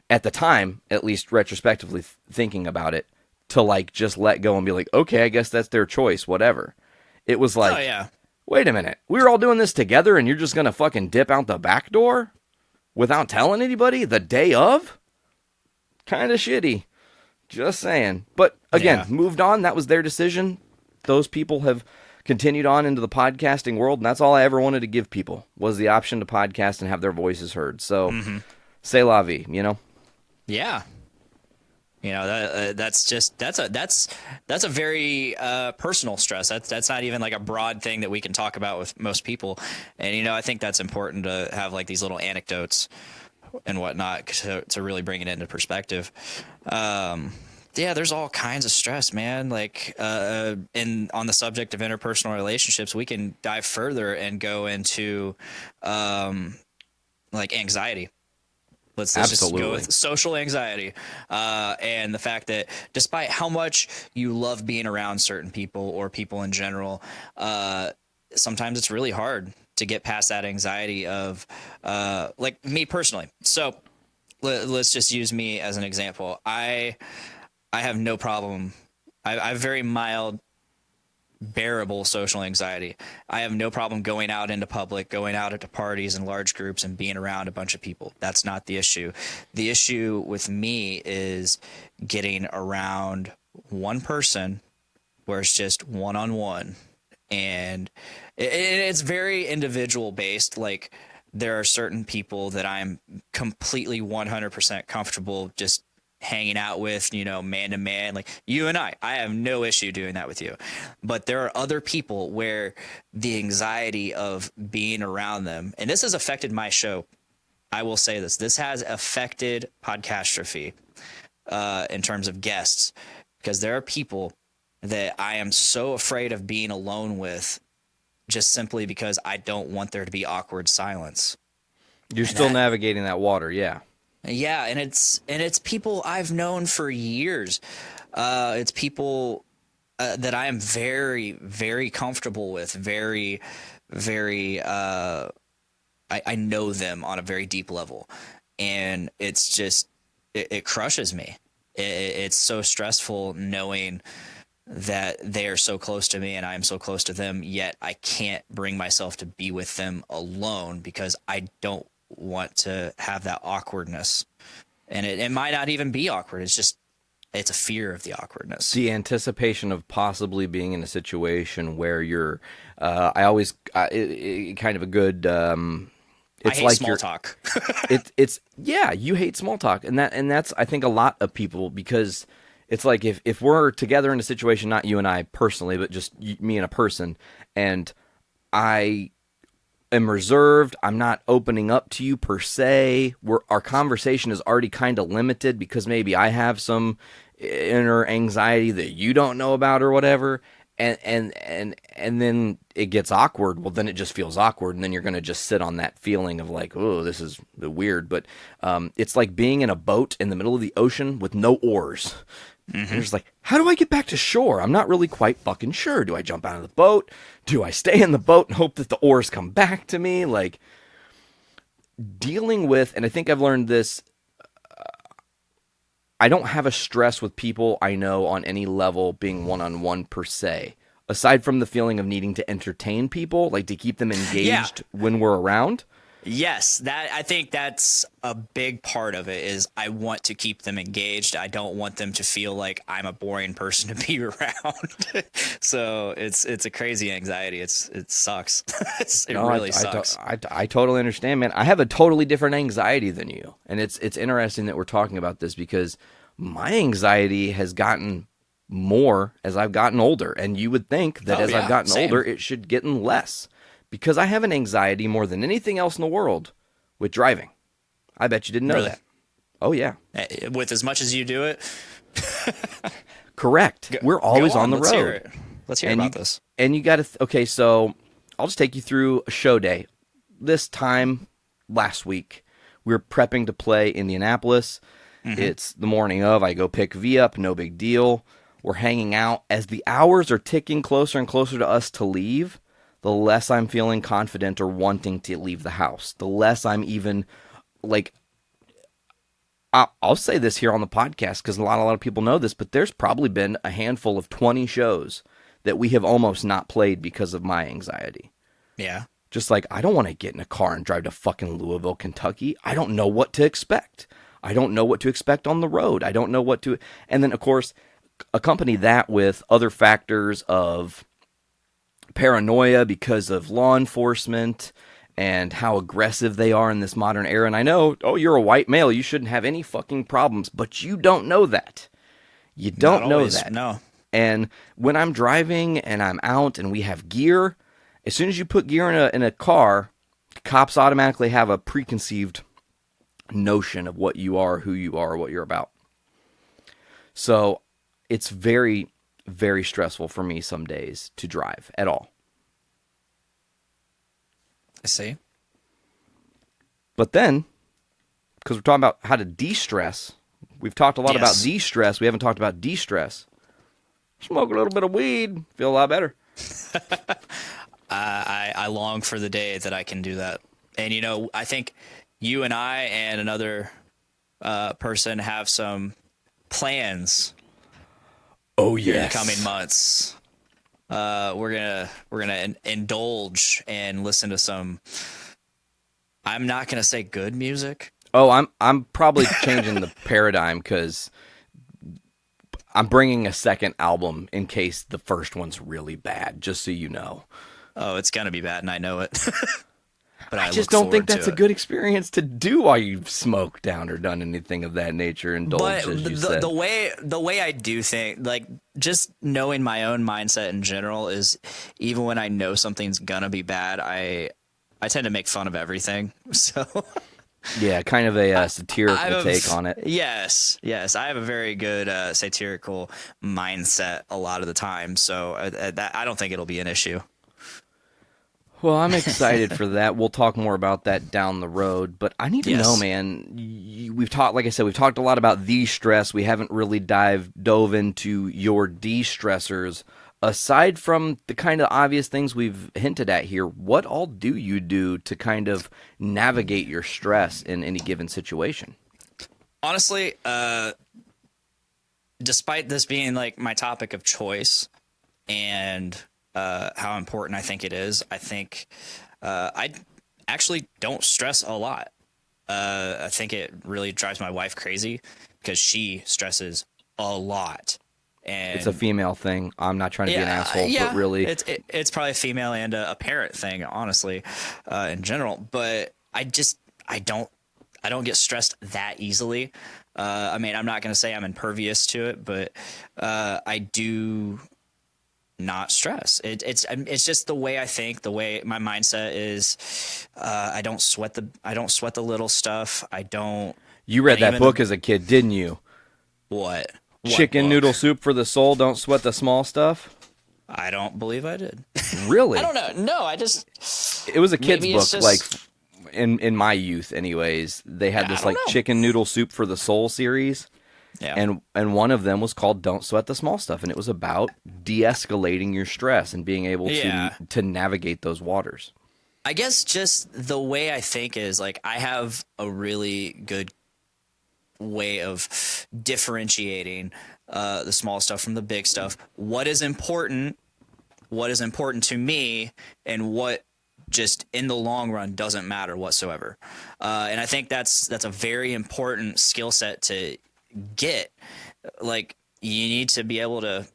at the time, at least retrospectively thinking about it, to like just let go and be like, okay, I guess that's their choice, whatever. It was like, wait a minute, we were all doing this together and you're just going to fucking dip out the back door without telling anybody the day of? Kind of shitty. Just saying. But again, moved on. That was their decision. Those people have continued on into the podcasting world, and that's all I ever wanted to give people, was the option to podcast and have their voices heard. So, c'est la vie, Yeah. That's a very personal stress. That's not even like a broad thing that we can talk about with most people. And, I think that's important to have like these little anecdotes and whatnot to really bring it into perspective. There's all kinds of stress, man. Like, and on the subject of interpersonal relationships, we can dive further and go into, like anxiety. Let's just go with social anxiety, and the fact that despite how much you love being around certain people or people in general, sometimes it's really hard to get past that anxiety of, like me personally. So let's just use me as an example. I have no problem. I have very mild, bearable social anxiety. I have no problem going out into public, going out into parties and large groups and being around a bunch of people. That's not the issue. The issue with me is getting around one person where it's just one-on-one. And it's very individual based. Like, there are certain people that I'm completely 100% comfortable just hanging out with, man to man, like you and I have no issue doing that with you. But there are other people where the anxiety of being around them, and this has affected my show. I will say this has affected Podcastrophe in terms of guests, because there are people that I am so afraid of being alone with, just simply because I don't want there to be awkward silence. You're still navigating that water, yeah. Yeah, and it's people I've known for years. It's people that I am very, very comfortable with. Very, very. I know them on a very deep level, and it's just it crushes me. It's so stressful knowing that they are so close to me and I am so close to them. Yet I can't bring myself to be with them alone because I don't want to have that awkwardness. And it might not even be awkward. It's a fear of the awkwardness. The anticipation of possibly being in a situation where you're, kind of a good, it's I hate like small talk. You hate small talk. And that's, I think, a lot of people, because it's like, if we're together in a situation, not you and I personally, but just me and a person, and I am reserved, I'm not opening up to you per se, our conversation is already kind of limited because maybe I have some inner anxiety that you don't know about or whatever, and then it gets awkward. Well, then it just feels awkward, and then you're going to just sit on that feeling of like, oh, this is weird. But it's like being in a boat in the middle of the ocean with no oars. Mm-hmm. You're just like, how do I get back to shore? I'm not really quite fucking sure. Do I jump out of the boat? Do I stay in the boat and hope that the oars come back to me? Like, dealing with, and I think I've learned this, I don't have a stress with people I know on any level being one-on-one per se. Aside from the feeling of needing to entertain people, like to keep them engaged when we're around. Yes, I think that's a big part of it, is I want to keep them engaged. I don't want them to feel like I'm a boring person to be around. So it's a crazy anxiety. It sucks. It really sucks. I totally understand, man. I have a totally different anxiety than you. And it's interesting that we're talking about this, because my anxiety has gotten more as I've gotten older. And you would think that I've gotten older, it should get less. Because I have an anxiety more than anything else in the world with driving. I bet you didn't know that. Oh, yeah. With as much as you do it? Correct. We're always on the road. Hear it. Let's hear about this. And you got to... Okay, so I'll just take you through a show day. This time last week, we were prepping to play Indianapolis. Mm-hmm. It's the morning of. I go pick V up. No big deal. We're hanging out. As the hours are ticking closer and closer to us to leave, the less I'm feeling confident or wanting to leave the house. The less I'm even, like, I'll say this here on the podcast because a lot of people know this, but there's probably been a handful of 20 shows that we have almost not played because of my anxiety. Yeah. Just like, I don't want to get in a car and drive to fucking Louisville, Kentucky. I don't know what to expect. I don't know what to expect on the road. I don't know what to... And then, of course, accompany that with other factors of paranoia because of law enforcement and how aggressive they are in this modern era. And I know, you're a white male, you shouldn't have any fucking problems, but you don't know that. You don't know that. No. And when I'm driving and I'm out and we have gear, as soon as you put gear in a car, cops automatically have a preconceived notion of what you are, who you are, what you're about. So it's very, very stressful for me some days to drive at all. I see. But then, because we're talking about how to de-stress, we've talked a lot about de-stress. We haven't talked about de-stress. Smoke a little bit of weed, feel a lot better. I long for the day that I can do that. And, you know, I think you and I and another person have some plans. Oh, In yes. the coming months. We're gonna indulge and listen to some. I'm not gonna say good music. Oh, I'm probably changing the paradigm because I'm bringing a second album in case the first one's really bad, just so you know. Oh, it's gonna be bad, and I know it. But I just look don't think forward to that's a it. good experience to do while you've smoked down or done anything of that nature. Indulge, But as you said. the way I do think, like, just knowing my own mindset in general is, even when I know something's gonna be bad, I tend to make fun of everything. So Yeah, kind of a satirical take on it. Yes. I have a very good satirical mindset a lot of the time, so I don't think it'll be an issue. Well, I'm excited for that. We'll talk more about that down the road. But I need to know, man. We've talked, like I said, we've talked a lot about the stress. We haven't really dove into your de-stressors. Aside from the kind of obvious things we've hinted at here, what all do you do to kind of navigate your stress in any given situation? Honestly, despite this being like my topic of choice and how important I think it is, I think I actually don't stress a lot. I think it really drives my wife crazy because she stresses a lot. And It's a female thing. I'm not trying to be an asshole, but really, it's probably a female and a parent thing, honestly, in general. But I don't get stressed that easily. I mean, I'm not going to say I'm impervious to it, but I do not stress. It's just the way I think, the way my mindset is. I don't sweat the little stuff. I don't. you read that book as a kid, didn't you? What? Chicken book? noodle soup for the soul. Don't sweat the small stuff. I don't believe I did. Really? I don't know. No, I just. It was a kid's Maybe book, it's just- like in my youth, anyways. They had Yeah, this I don't like know. chicken noodle soup for the soul series, Yeah. and one of them was called "Don't Sweat the Small Stuff," and it was about de-escalating your stress and being able Yeah. to navigate those waters. I guess just the way I think is like I have a really good way of differentiating the small stuff from the big stuff. What is important to me, and what just in the long run doesn't matter whatsoever. And I think that's a very important skill set to get. Like, you need to be able to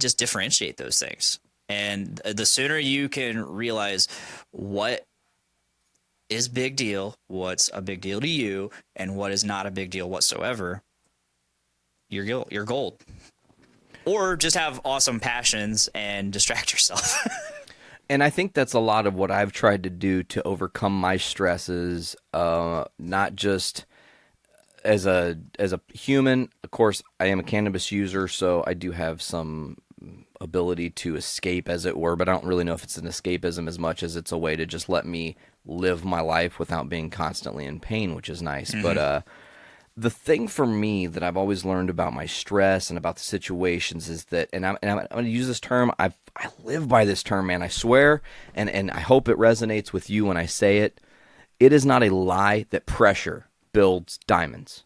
just differentiate those things. And the sooner you can realize what is big deal, what's a big deal to you, and what is not a big deal whatsoever, you're gold. Or just have awesome passions and distract yourself. And I think that's a lot of what I've tried to do to overcome my stresses, not just as a human. Of course, I am a cannabis user, so I do have some ability to escape, as it were, but I don't really know if it's an escapism as much as it's a way to just let me live my life without being constantly in pain, which is nice. Mm-hmm. But the thing for me that I've always learned about my stress and about the situations is that, and I'm going to use this term, I live by this term, man, I swear, and I hope it resonates with you when I say it. It is not a lie that pressure builds diamonds.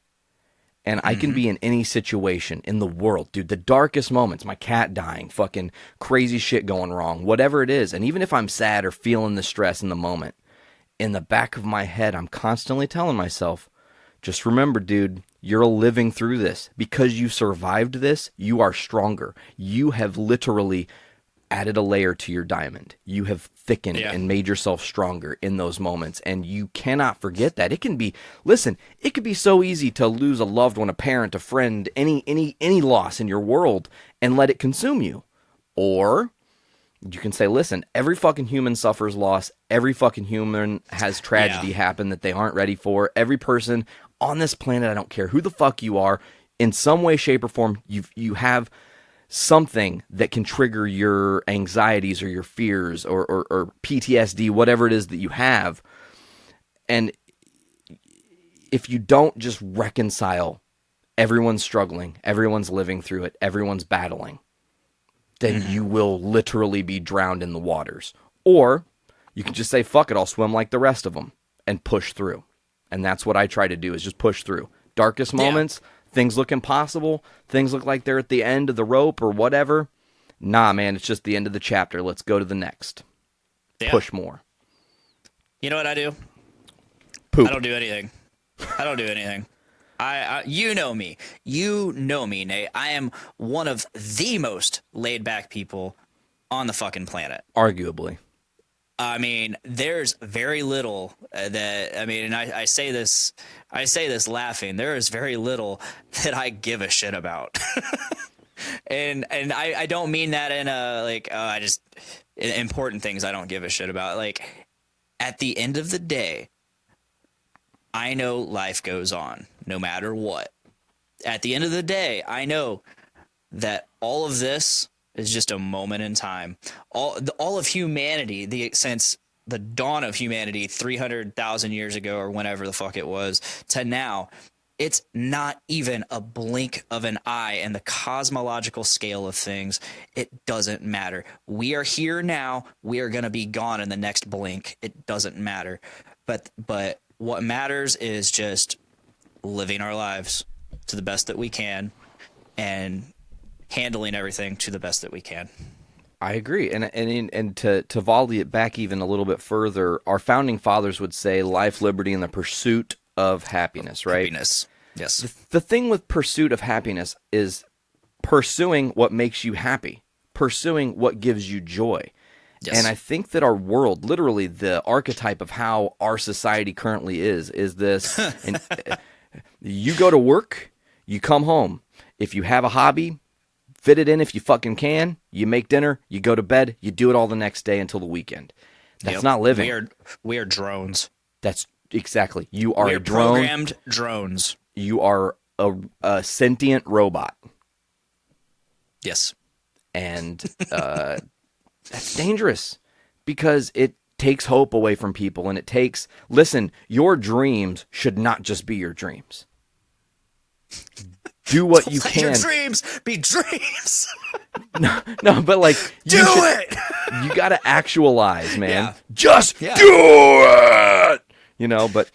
And I can be in any situation in the world, dude, the darkest moments, my cat dying, fucking crazy shit going wrong, whatever it is. And even if I'm sad or feeling the stress in the moment, in the back of my head, I'm constantly telling myself, just remember, dude, you're living through this. Because you survived this, you are stronger. You have literally added a layer to your diamond. You have thickened and made yourself stronger in those moments, and you cannot forget that. It can be, listen, it could be so easy to lose a loved one, a parent, a friend, any loss in your world and let it consume you. Or you can say, listen, every fucking human suffers loss. Every fucking human has tragedy happen that they aren't ready for. Every person on this planet, I don't care who the fuck you are, in some way, shape, or form, you have something that can trigger your anxieties or your fears or PTSD, whatever it is that you have. And if you don't just reconcile, everyone's struggling, everyone's living through it, everyone's battling, then you will literally be drowned in the waters. Or you can just say, fuck it, I'll swim like the rest of them and push through. And that's what I try to do, is just push through. Darkest moments, things look impossible, things look like they're at the end of the rope or whatever. Nah, man, it's just the end of the chapter. Let's go to the next. Yeah. Push more. You know what I do? Poop. I don't do anything. I don't do anything. You know me. You know me, Nate. I am one of the most laid-back people on the fucking planet. Arguably. I mean, there's very little and I say this laughing. There is very little that I give a shit about. and I don't mean that in a important things I don't give a shit about. Like, at the end of the day, I know life goes on no matter what. At the end of the day, I know that all of this is just a moment in time. All of humanity, since the dawn of humanity 300,000 years ago or whenever the fuck it was to now, it's not even a blink of an eye in the cosmological scale of things. It doesn't matter. We are here now. We are going to be gone in the next blink. It doesn't matter. But what matters is just living our lives to the best that we can and handling everything to the best that we can. I agree. And to volley it back even a little bit further, our founding fathers would say life, liberty, and the pursuit of happiness, right? Happiness. Yes. The thing with pursuit of happiness is pursuing what makes you happy, pursuing what gives you joy. Yes. And I think that our world, literally the archetype of how our society currently is this. And you go to work, you come home. If you have a hobby, fit it in if you fucking can. You make dinner, you go to bed, you do it all the next day until the weekend. That's not living. We are drones. That's exactly. You are We are a drone. programmed drones. You are a sentient robot. Yes. And that's dangerous because it takes hope away from people, and it takes, listen, your dreams should not just be your dreams. Do what you Let can. your dreams be dreams. No, but like, Do it. You got to actualize, man. Yeah. Just do it. You know, but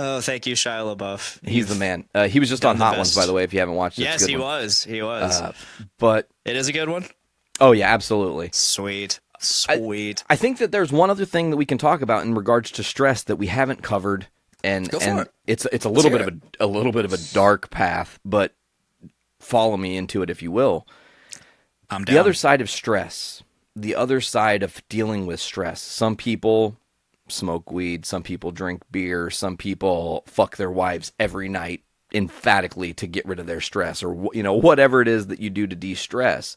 Oh, thank you, Shia LaBeouf. he's the man. He was just on the Hot best. Ones, by the way, if you haven't watched it. Yes, it's a good he one. was. He was. But, It is a good one. oh yeah, absolutely. Sweet. Sweet. I think that there's one other thing that we can talk about in regards to stress that we haven't covered, and Go for it. it's a little hear bit of a little bit of a dark path, but follow me into it if you will. I'm down. The other side of stress, the other side of dealing with stress. Some people smoke weed, some people drink beer, some people fuck their wives every night emphatically to get rid of their stress, or whatever it is that you do to de-stress.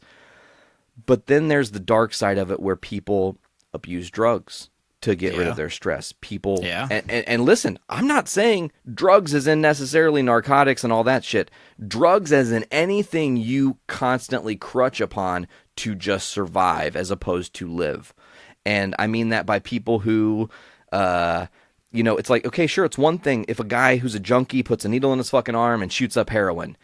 But then there's the dark side of it where people abuse drugs to get rid of their stress. People, and listen, I'm not saying drugs as in necessarily narcotics and all that shit. Drugs as in anything you constantly crutch upon to just survive as opposed to live. And I mean that by people who, it's like, okay, sure, it's one thing if a guy who's a junkie puts a needle in his fucking arm and shoots up heroin.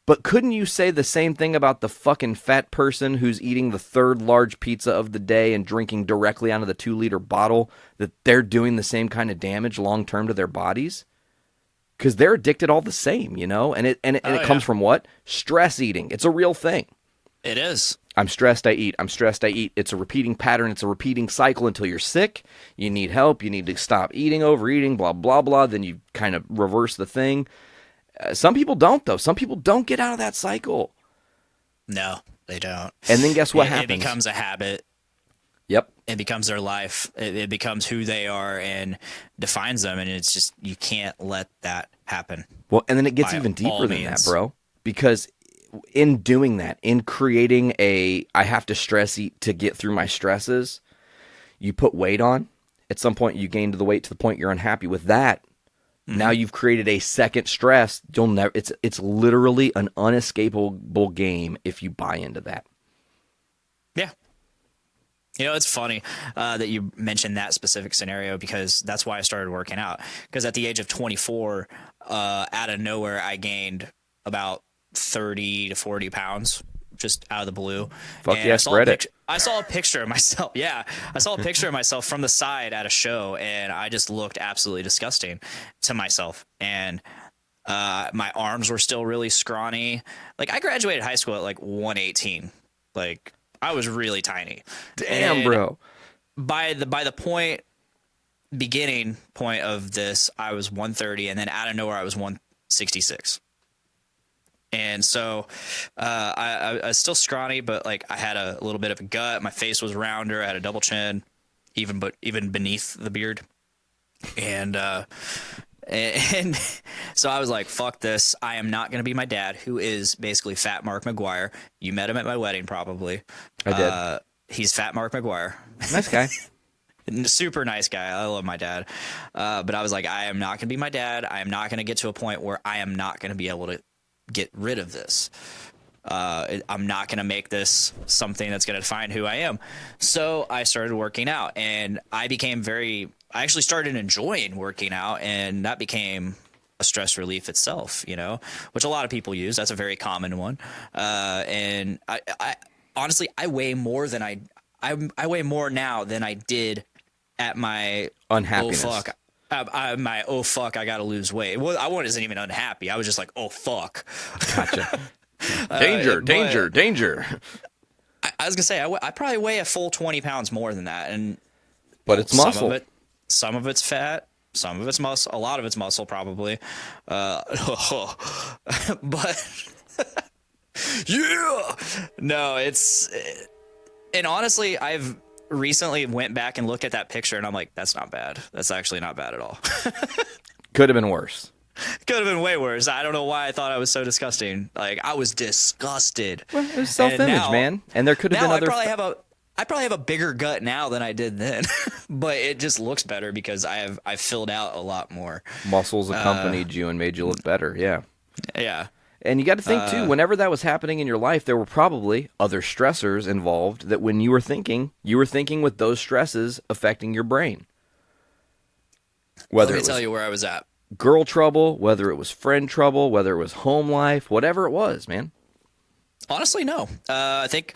But couldn't you say the same thing about the fucking fat person who's eating the third large pizza of the day and drinking directly out of the 2-liter bottle, that they're doing the same kind of damage long term to their bodies? Because they're addicted all the same, and it comes from what? Stress eating. It's a real thing. It is. I'm stressed, I eat. I'm stressed, I eat. It's a repeating pattern. It's a repeating cycle until you're sick. You need help. You need to stop eating, overeating, blah, blah, blah. Then you kind of reverse the thing. Some people don't, though. Some people don't get out of that cycle. No, they don't. And then guess what happens? It becomes a habit. Yep. It becomes their life. It becomes who they are and defines them. And it's just, you can't let that happen. Well, and then it gets By even deeper all than means. that, bro. Because in doing that, in creating I have to stress eat to get through my stresses, you put weight on. At some point, you gain the weight to the point you're unhappy with that. Mm-hmm. Now you've created a second stress. You'll never. It's literally an unescapable game if you buy into that. Yeah. It's funny that you mentioned that specific scenario, because that's why I started working out. Because at the age of 24, out of nowhere, I gained about 30 to 40 pounds just out of the blue. Fuck And yeah, I saw spread a it. I saw a picture of myself. Yeah, I saw a picture of myself from the side at a show, and I just looked absolutely disgusting to myself. And my arms were still really scrawny. Like, I graduated high school at like 118. Like, I was really tiny. Damn, And bro. By the beginning point of this, I was 130, and then out of nowhere I was 166. And so I was still scrawny, but like I had a little bit of a gut. My face was rounder. I had a double chin, even beneath the beard. And so I was like, fuck this. I am not going to be my dad, who is basically Fat Mark McGuire. You met him at my wedding, probably. I did. He's Fat Mark McGuire. Nice guy. Super nice guy. I love my dad. But I was like, I am not going to be my dad. I am not going to get to a point where I am not going to be able to get rid of this. I'm not going to make this something that's going to define who I am. So I started working out, and I actually started enjoying working out, and that became a stress relief itself, which a lot of people use. That's a very common one. And I honestly, I weigh more than I weigh more now than I did at my Unhappiness. Oh fuck. I gotta lose weight. Well, I wasn't even unhappy. I was just like, oh fuck. Gotcha. Danger. I was gonna say I probably weigh a full 20 pounds more than that, and But it's muscle. Some of it's fat, some of it's muscle, a lot of it's muscle probably. But yeah, no, and honestly, I've recently went back and looked at that picture, and I'm like, that's not bad. That's actually not bad at all. Could have been worse. Could have been way worse. I don't know why I thought I was so disgusting. Like, I was disgusted. Well, it was self-image, man. And there could have been other... I probably have a bigger gut now than I did then, but it just looks better because I've filled out a lot more. Muscles accompanied you and made you look better, yeah. Yeah. And you got to think, too, whenever that was happening in your life, there were probably other stressors involved that when you were thinking with those stresses affecting your brain. Let me tell you where I was at. Girl trouble, whether it was friend trouble, whether it was home life, whatever it was, man. Honestly, no. I think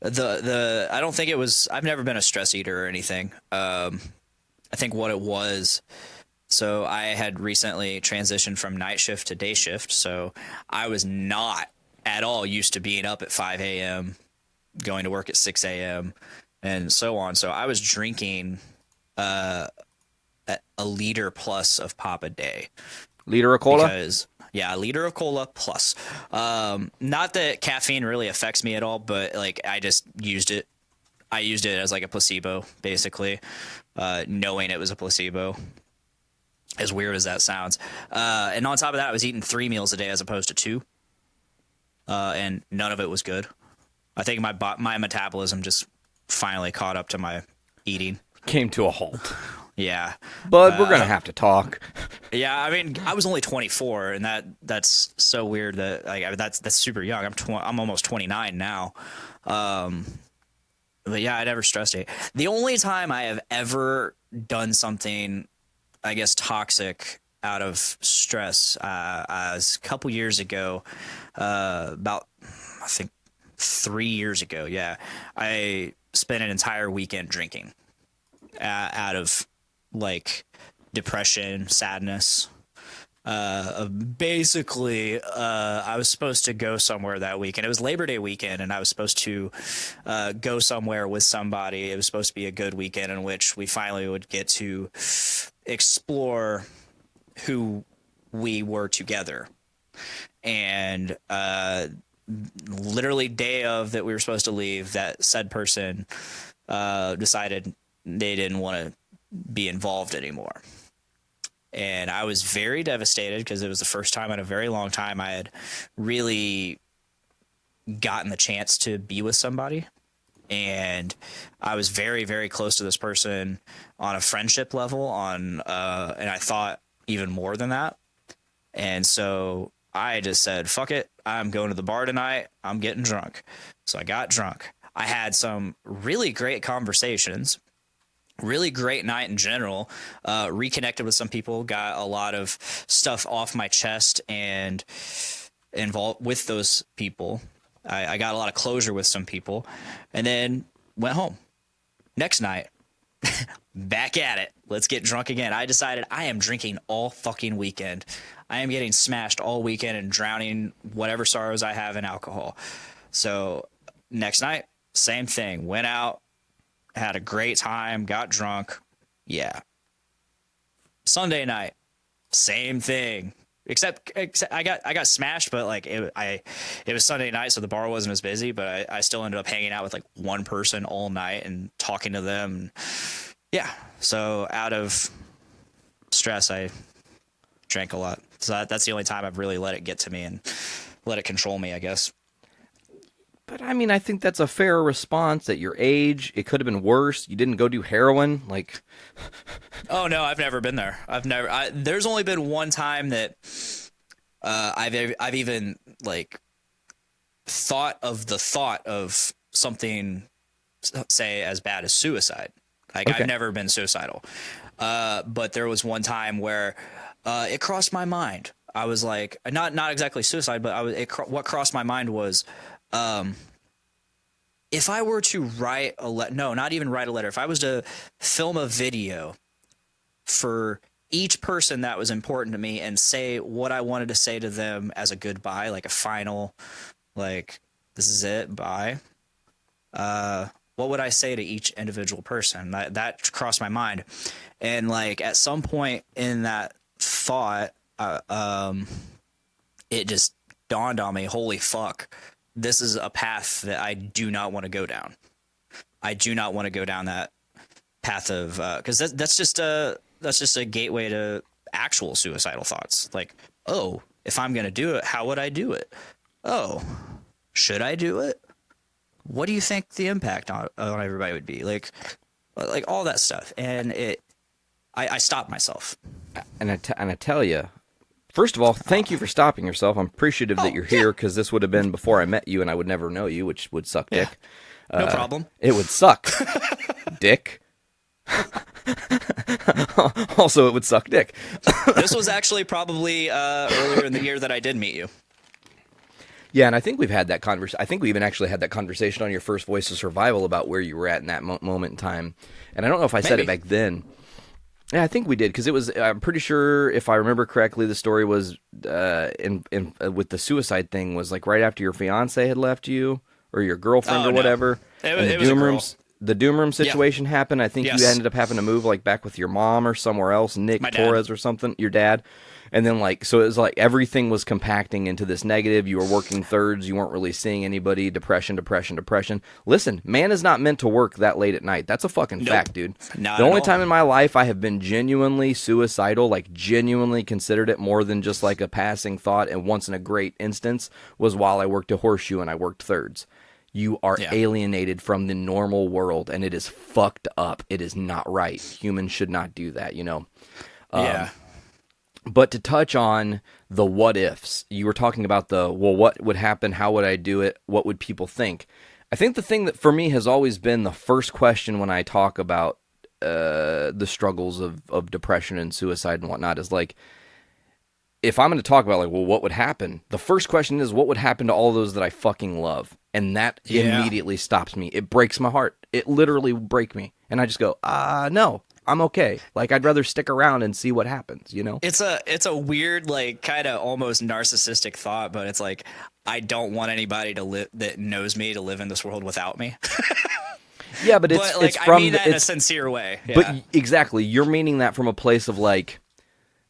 I don't think it was. I've never been a stress eater or anything. I think what it was. So I had recently transitioned from night shift to day shift. So I was not at all used to being up at 5 a.m., going to work at 6 a.m., and so on. So I was drinking a liter plus of pop a day. Liter of cola? A liter of cola plus. Not that caffeine really affects me at all, but like I just used it. I used it as like a placebo, basically, knowing it was a placebo. As weird as that sounds. And on top of that, I was eating 3 meals a day as opposed to 2. And none of it was good. I think my metabolism just finally caught up to my eating. Came to a halt. Yeah. But we're going to have to talk. Yeah, I mean, I was only 24, and that's so weird that that's super young. I'm almost 29 now. But yeah, I never stressed it. The only time I have ever done something, I guess, toxic out of stress was a couple years ago, about, I think, 3 years ago. Yeah, I spent an entire weekend drinking out of like depression, sadness. Basically, I was supposed to go somewhere that weekend. It was Labor Day weekend, and I was supposed to go somewhere with somebody. It was supposed to be a good weekend in which we finally would get to explore who we were together. And literally day of that we were supposed to leave, that said person decided they didn't want to be involved anymore. And I was very devastated because it was the first time in a very long time I had really gotten the chance to be with somebody. And I was very, very close to this person on a friendship level, and I thought even more than that. And so I just said, fuck it. I'm going to the bar tonight. I'm getting drunk. So I got drunk. I had some really great conversations. Really great night in general. Reconnected with some people, got a lot of stuff off my chest and involved with those people. I got a lot of closure with some people, and then went home. Next night, back at it. Let's get drunk again. I decided I am drinking all fucking weekend. I am getting smashed all weekend and drowning whatever sorrows I have in alcohol. So next night, same thing. Went out, had a great time, got drunk. Yeah. Sunday night, same thing. Except I got smashed, but like it was Sunday night, so the bar wasn't as busy. But I still ended up hanging out with like one person all night and talking to them. Yeah, so out of stress, I drank a lot. So that's the only time I've really let it get to me and let it control me, I guess. But I mean, I think that's a fair response at your age. It could have been worse. You didn't go do heroin, like. Oh no, I've never been there. There's only been one time that I've even like thought of something, say, as bad as suicide. Like Okay. I've never been suicidal, but there was one time where it crossed my mind. I was like, not exactly suicide, but what crossed my mind was, if I were to write not even write a letter. If I was to film a video for each person that was important to me and say what I wanted to say to them as a goodbye, like a final, like, this is it, bye. What would I say to each individual person? That crossed my mind. And like at some point in that thought, it just dawned on me, holy fuck, this is a path that I do not want to go down. I do not want to go down that path of, because that's just a gateway to actual suicidal thoughts. Like, oh, if I'm going to do it, how would I do it? Oh, should I do it? What do you think the impact on everybody would be? Like all that stuff. And I stopped myself. And I tell you, first of all, thank you for stopping yourself. I'm appreciative that you're here, because this would have been before I met you, and I would never know you, which would suck, Dick. No problem. It would suck, Dick. Also, it would suck, Dick. This was actually probably earlier in the year that I did meet you. Yeah, and I think we've had that conversation. I think we even actually had that conversation on your first Voice of Survival about where you were at in that moment in time. And I don't know if I said it back then. Yeah, I think we did, because it was. I'm pretty sure, if I remember correctly, the story was with the suicide thing was like right after your fiance had left you, or your girlfriend, or whatever. It was a girl. The doom room situation happened. I think you ended up having to move like back with your mom or somewhere else, Nick Torres or something, your dad. And then so it was like everything was compacting into this negative. You were working thirds. You weren't really seeing anybody. Depression. Listen, man is not meant to work that late at night. That's a fucking fact, dude. Not the only at all. time in my life I have been genuinely suicidal, like genuinely considered it more than just like a passing thought and once in a great instance, was while I worked a Horseshoe and I worked thirds. You are alienated from the normal world, and it is fucked up. It is not right. Humans should not do that, you know? Yeah. But to touch on the what ifs, you were talking about what would happen? How would I do it? What would people think? I think the thing that for me has always been the first question when I talk about the struggles of depression and suicide and whatnot is like, if I'm going to talk about like, well, what would happen? The first question is, what would happen to all those that I fucking love? And that immediately stops me. It breaks my heart. It literally breaks me. And I just go, no, I'm okay. Like, I'd rather stick around and see what happens, you know? It's a weird, like, kind of almost narcissistic thought, but it's like, I don't want anybody to live that knows me to live in this world without me. Yeah, but it's like, it's from I mean that in a sincere way. Yeah. But exactly, you're meaning that from a place of like,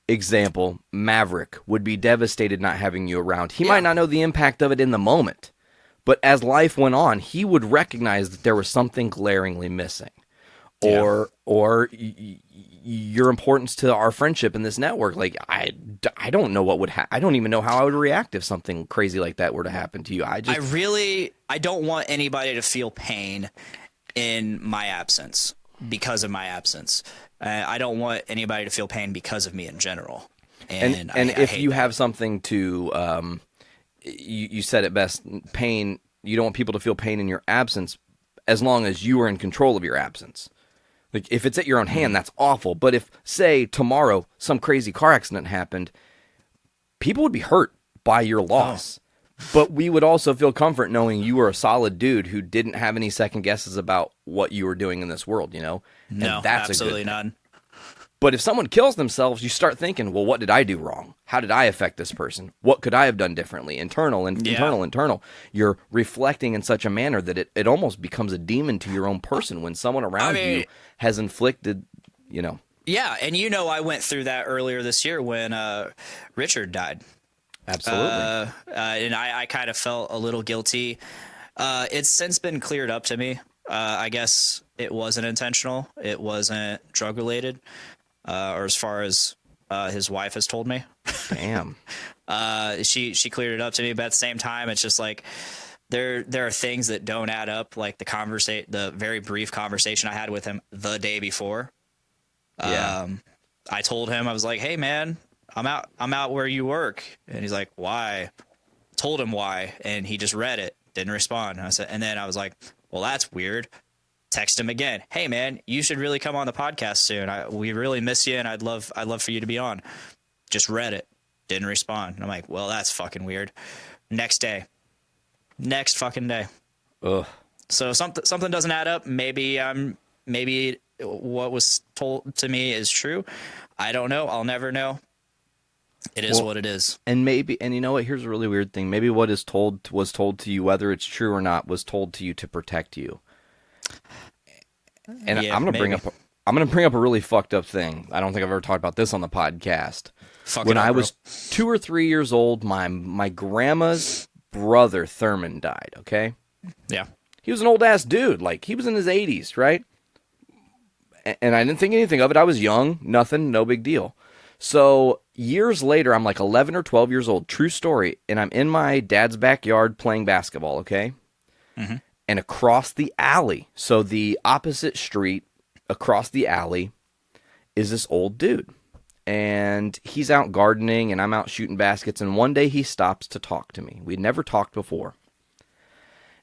example, Maverick would be devastated not having you around. He might not know the impact of it in the moment, but as life went on, he would recognize that there was something glaringly missing. Or your importance to our friendship in this network. Like, I don't know what would happen. I don't even know how I would react if something crazy like that were to happen to you. I don't want anybody to feel pain in my absence, because of my absence. I don't want anybody to feel pain because of me in general. And if you have something to, you said it best, pain, you don't want people to feel pain in your absence as long as you are in control of your absence. Like, if it's at your own hand, that's awful. But if, say, tomorrow some crazy car accident happened, people would be hurt by your loss. But we would also feel comfort knowing you were a solid dude who didn't have any second guesses about what you were doing in this world, you know? No, And that's absolutely a good thing. none. But if someone kills themselves, you start thinking, well, what did I do wrong? How did I affect this person? What could I have done differently? Internal. You're reflecting in such a manner that it almost becomes a demon to your own person when someone around you has inflicted, you know. Yeah, and you know I went through that earlier this year when Richard died. Absolutely. And I kind of felt a little guilty. It's since been cleared up to me. I guess it wasn't intentional. It wasn't drug related. Or as far as his wife has told me. Damn. She cleared it up to me, but at the same time, it's just like there are things that don't add up. Like the very brief conversation I had with him the day before. Yeah. I told him, I was like, "Hey man, I'm out where you work," and he's like, "Why?" Told him why, and he just read it, didn't respond. And then I was like, "Well, that's weird." Text him again. "Hey man, you should really come on the podcast soon. We really miss you, and I'd love for you to be on." Just read it, didn't respond. And I'm like, well, that's fucking weird. Next fucking day. Ugh. So something doesn't add up. Maybe what was told to me is true. I don't know. I'll never know. It is what it is. And you know what? Here's a really weird thing. Maybe what was told to you, whether it's true or not, was told to you to protect you. And Yeah, I'm gonna bring up a really fucked up thing. I don't think I've ever talked about this on the podcast. When I was 2 or 3 years old, my grandma's brother Thurman died. Okay. Yeah. He was an old ass dude. Like, he was in his 80s, right? And I didn't think anything of it. I was young, nothing, no big deal. So years later, I'm like 11 or 12 years old. True story. And I'm in my dad's backyard playing basketball. Okay. Mm-hmm. And across the alley, so the opposite street across the alley, is this old dude. And he's out gardening and I'm out shooting baskets. And one day he stops to talk to me. We'd never talked before.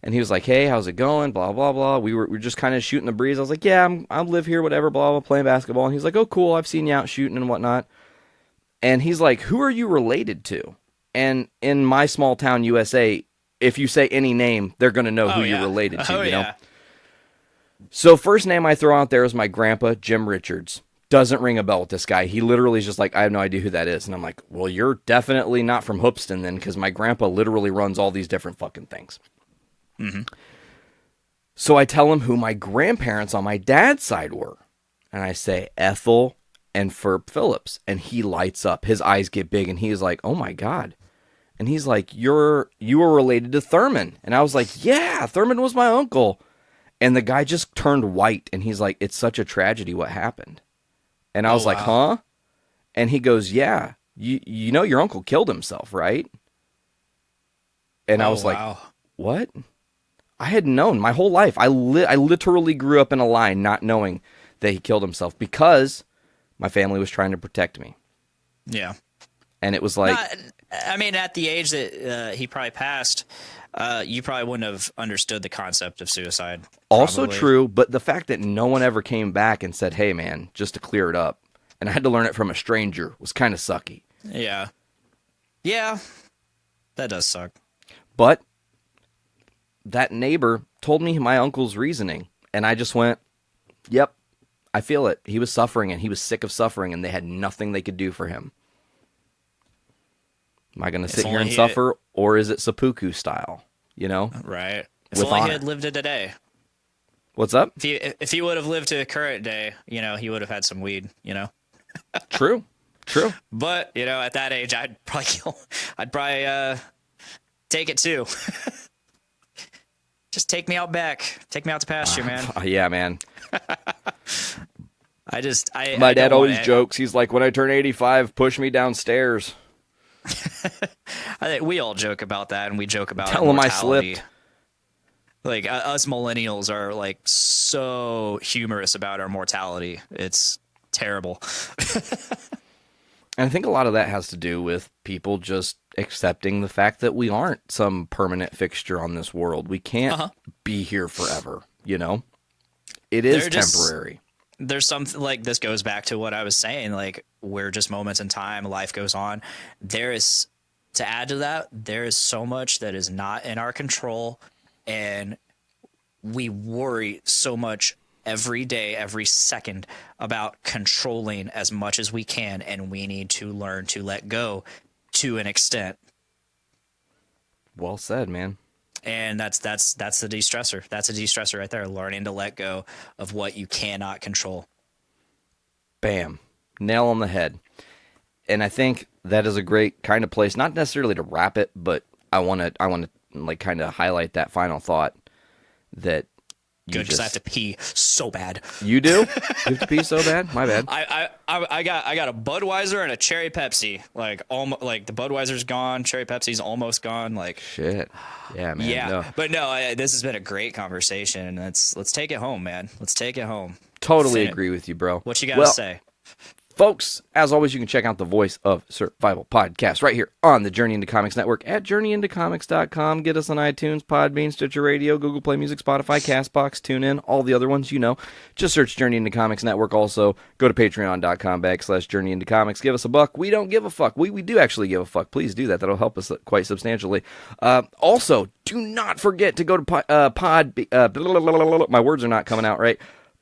And he was like, "Hey, how's it going? Blah, blah, blah." We were just kind of shooting the breeze. I was like, "Yeah, I live here, whatever, blah, blah, playing basketball." And he's like, "Oh, cool. I've seen you out shooting and whatnot." And he's like, "Who are you related to?" And in my small town, USA, if you say any name, they're going to know who you're related to, you know? So first name I throw out there is my grandpa, Jim Richards. Doesn't ring a bell with this guy. He literally is just like, "I have no idea who that is." And I'm like, "Well, you're definitely not from Hoopston then, because my grandpa literally runs all these different fucking things." Mm-hmm. So I tell him who my grandparents on my dad's side were. And I say Ethel and Ferb Phillips. And he lights up. His eyes get big and he's like, "Oh my God." And he's like, you were related to Thurman." And I was like, "Yeah, Thurman was my uncle." And the guy just turned white and he's like, "It's such a tragedy what happened." And I was like, "Huh?" And he goes, "Yeah, you know your uncle killed himself, right?" And I was like, "What?" I had known my whole life. I literally grew up in a lie not knowing that he killed himself because my family was trying to protect me. Yeah. And it was like... I mean, at the age that he probably passed, you probably wouldn't have understood the concept of suicide. Also probably. true, but the fact that no one ever came back and said, "Hey, man," just to clear it up, and I had to learn it from a stranger, was kind of sucky. Yeah. Yeah. That does suck. But that neighbor told me my uncle's reasoning, and I just went, "Yep, I feel it. He was suffering, and he was sick of suffering, and they had nothing they could do for him." Am I going to sit here and suffer, or is it seppuku style? You know? Right. If With only honor. he had lived it today. What's up? If he would have lived to current day, you know, he would have had some weed, you know? True. But, you know, at that age, I'd probably take it too. Just take me out back. Take me out to pasture, man. Yeah, man. My dad always jokes. He's like, "When I turn 85, push me downstairs." I think we all joke about that, and we joke about Tell him I mortality. slipped. Like, us millennials are, like, so humorous about our mortality. It's terrible. And I think a lot of that has to do with people just accepting the fact that we aren't some permanent fixture on this world. We can't be here forever, you know? It is temporary. There's something, like, this goes back to what I was saying, like, we're just moments in time, life goes on. There is to add to that, there is so much that is not in our control, and we worry so much every day, every second about controlling as much as we can, and we need to learn to let go to an extent. Well said, man. And that's the de-stressor. That's a de-stressor right there, learning to let go of what you cannot control. Bam. Nail on the head. And I think that is a great kind of place, not necessarily to wrap it, but I want to like kind of highlight that final thought that Good, because I have to pee so bad. You do? You have to pee so bad? My bad. I got a Budweiser and a Cherry Pepsi. Like the Budweiser's gone, Cherry Pepsi's almost gone. Like shit. Yeah, man. Yeah, no. But no, this has been a great conversation. Let's take it home, man. Let's take it home. Totally agree with you, bro. What you got to say? Folks, as always, you can check out the Voice of Survival podcast right here on the Journey into Comics Network at journeyintocomics.com. Get us on iTunes, Podbean, Stitcher Radio, Google Play Music, Spotify, CastBox, TuneIn, all the other ones, you know. Just search Journey into Comics Network. Also, go to patreon.com/Journey into Comics. Give us a buck. We don't give a fuck. We do actually give a fuck. Please do that. That'll help us quite substantially. Also, do not forget to go to my words are not coming out right.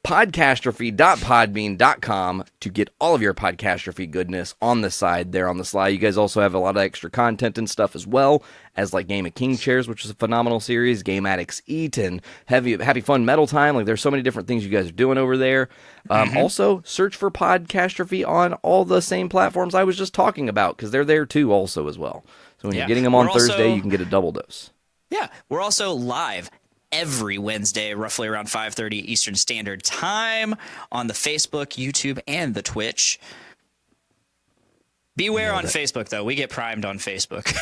Podcastrophe.podbean.com to get all of your Podcastrophe goodness on the side there on the sly. You guys also have a lot of extra content and stuff as well as like Game of King Chairs, which is a phenomenal series, Game Addicts Eat, and Happy Fun Metal Time. Like there's so many different things you guys are doing over there. Also, search for Podcastrophe on all the same platforms I was just talking about because they're there too also as well. So when you're getting them on Thursday, you can get a double dose. Yeah, we're also live every Wednesday, roughly around 5:30 Eastern Standard Time on the Facebook, YouTube, and the Twitch. Beware on Facebook, though. We get primed on Facebook.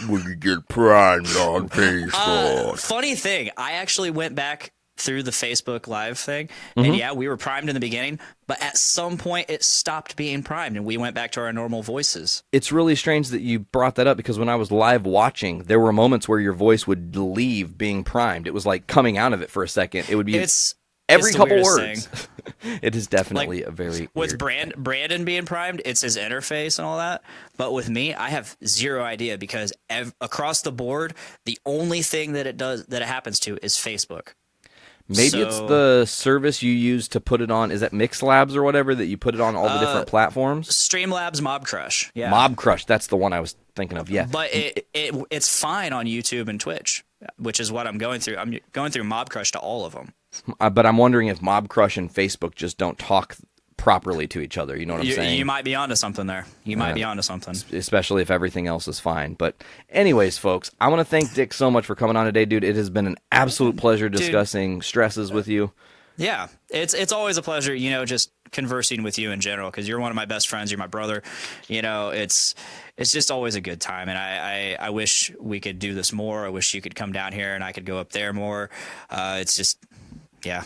We get primed on Facebook. Funny thing, I actually went back through the Facebook Live thing, and yeah, we were primed in the beginning, but at some point it stopped being primed, and we went back to our normal voices. It's really strange that you brought that up because when I was live watching, there were moments where your voice would leave being primed. It was like coming out of it for a second. It would be every couple words. It is definitely a very with weird Brandon being primed, it's his interface and all that. But with me, I have zero idea because across the board, the only thing that it happens to is Facebook. Maybe it's the service you use to put it on. Is that MixLabs or whatever that you put it on all the different platforms? Streamlabs Mob Crush. Yeah. Mob Crush. That's the one I was thinking of. Yeah. But it's fine on YouTube and Twitch, which is what I'm going through. I'm going through Mob Crush to all of them. But I'm wondering if Mob Crush and Facebook just don't talk properly to each other. You know what I'm saying? You might be onto something there. You might be onto something. Especially if everything else is fine. But anyways, folks, I want to thank Dick so much for coming on today, dude. It has been an absolute pleasure discussing stresses with you. Yeah, it's always a pleasure, just conversing with you in general because you're one of my best friends. You're my brother. It's just always a good time. And I wish we could do this more. I wish you could come down here and I could go up there more. It's just... Yeah.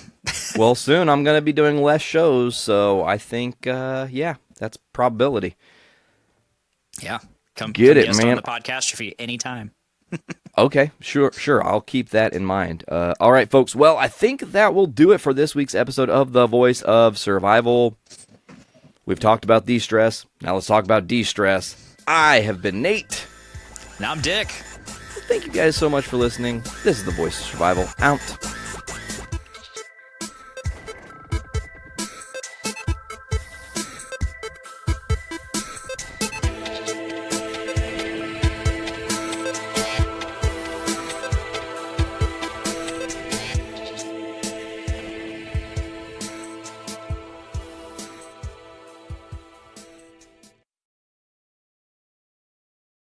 Well, soon I'm going to be doing less shows, so I think, that's probability. Yeah. Come man. On the Podcastrophe anytime. Okay, sure. I'll keep that in mind. All right, folks. Well, I think that will do it for this week's episode of The Voice of Survival. We've talked about de-stress. Now let's talk about de-stress. I have been Nate. Now I'm Dick. Thank you guys so much for listening. This is The Voice of Survival. Out.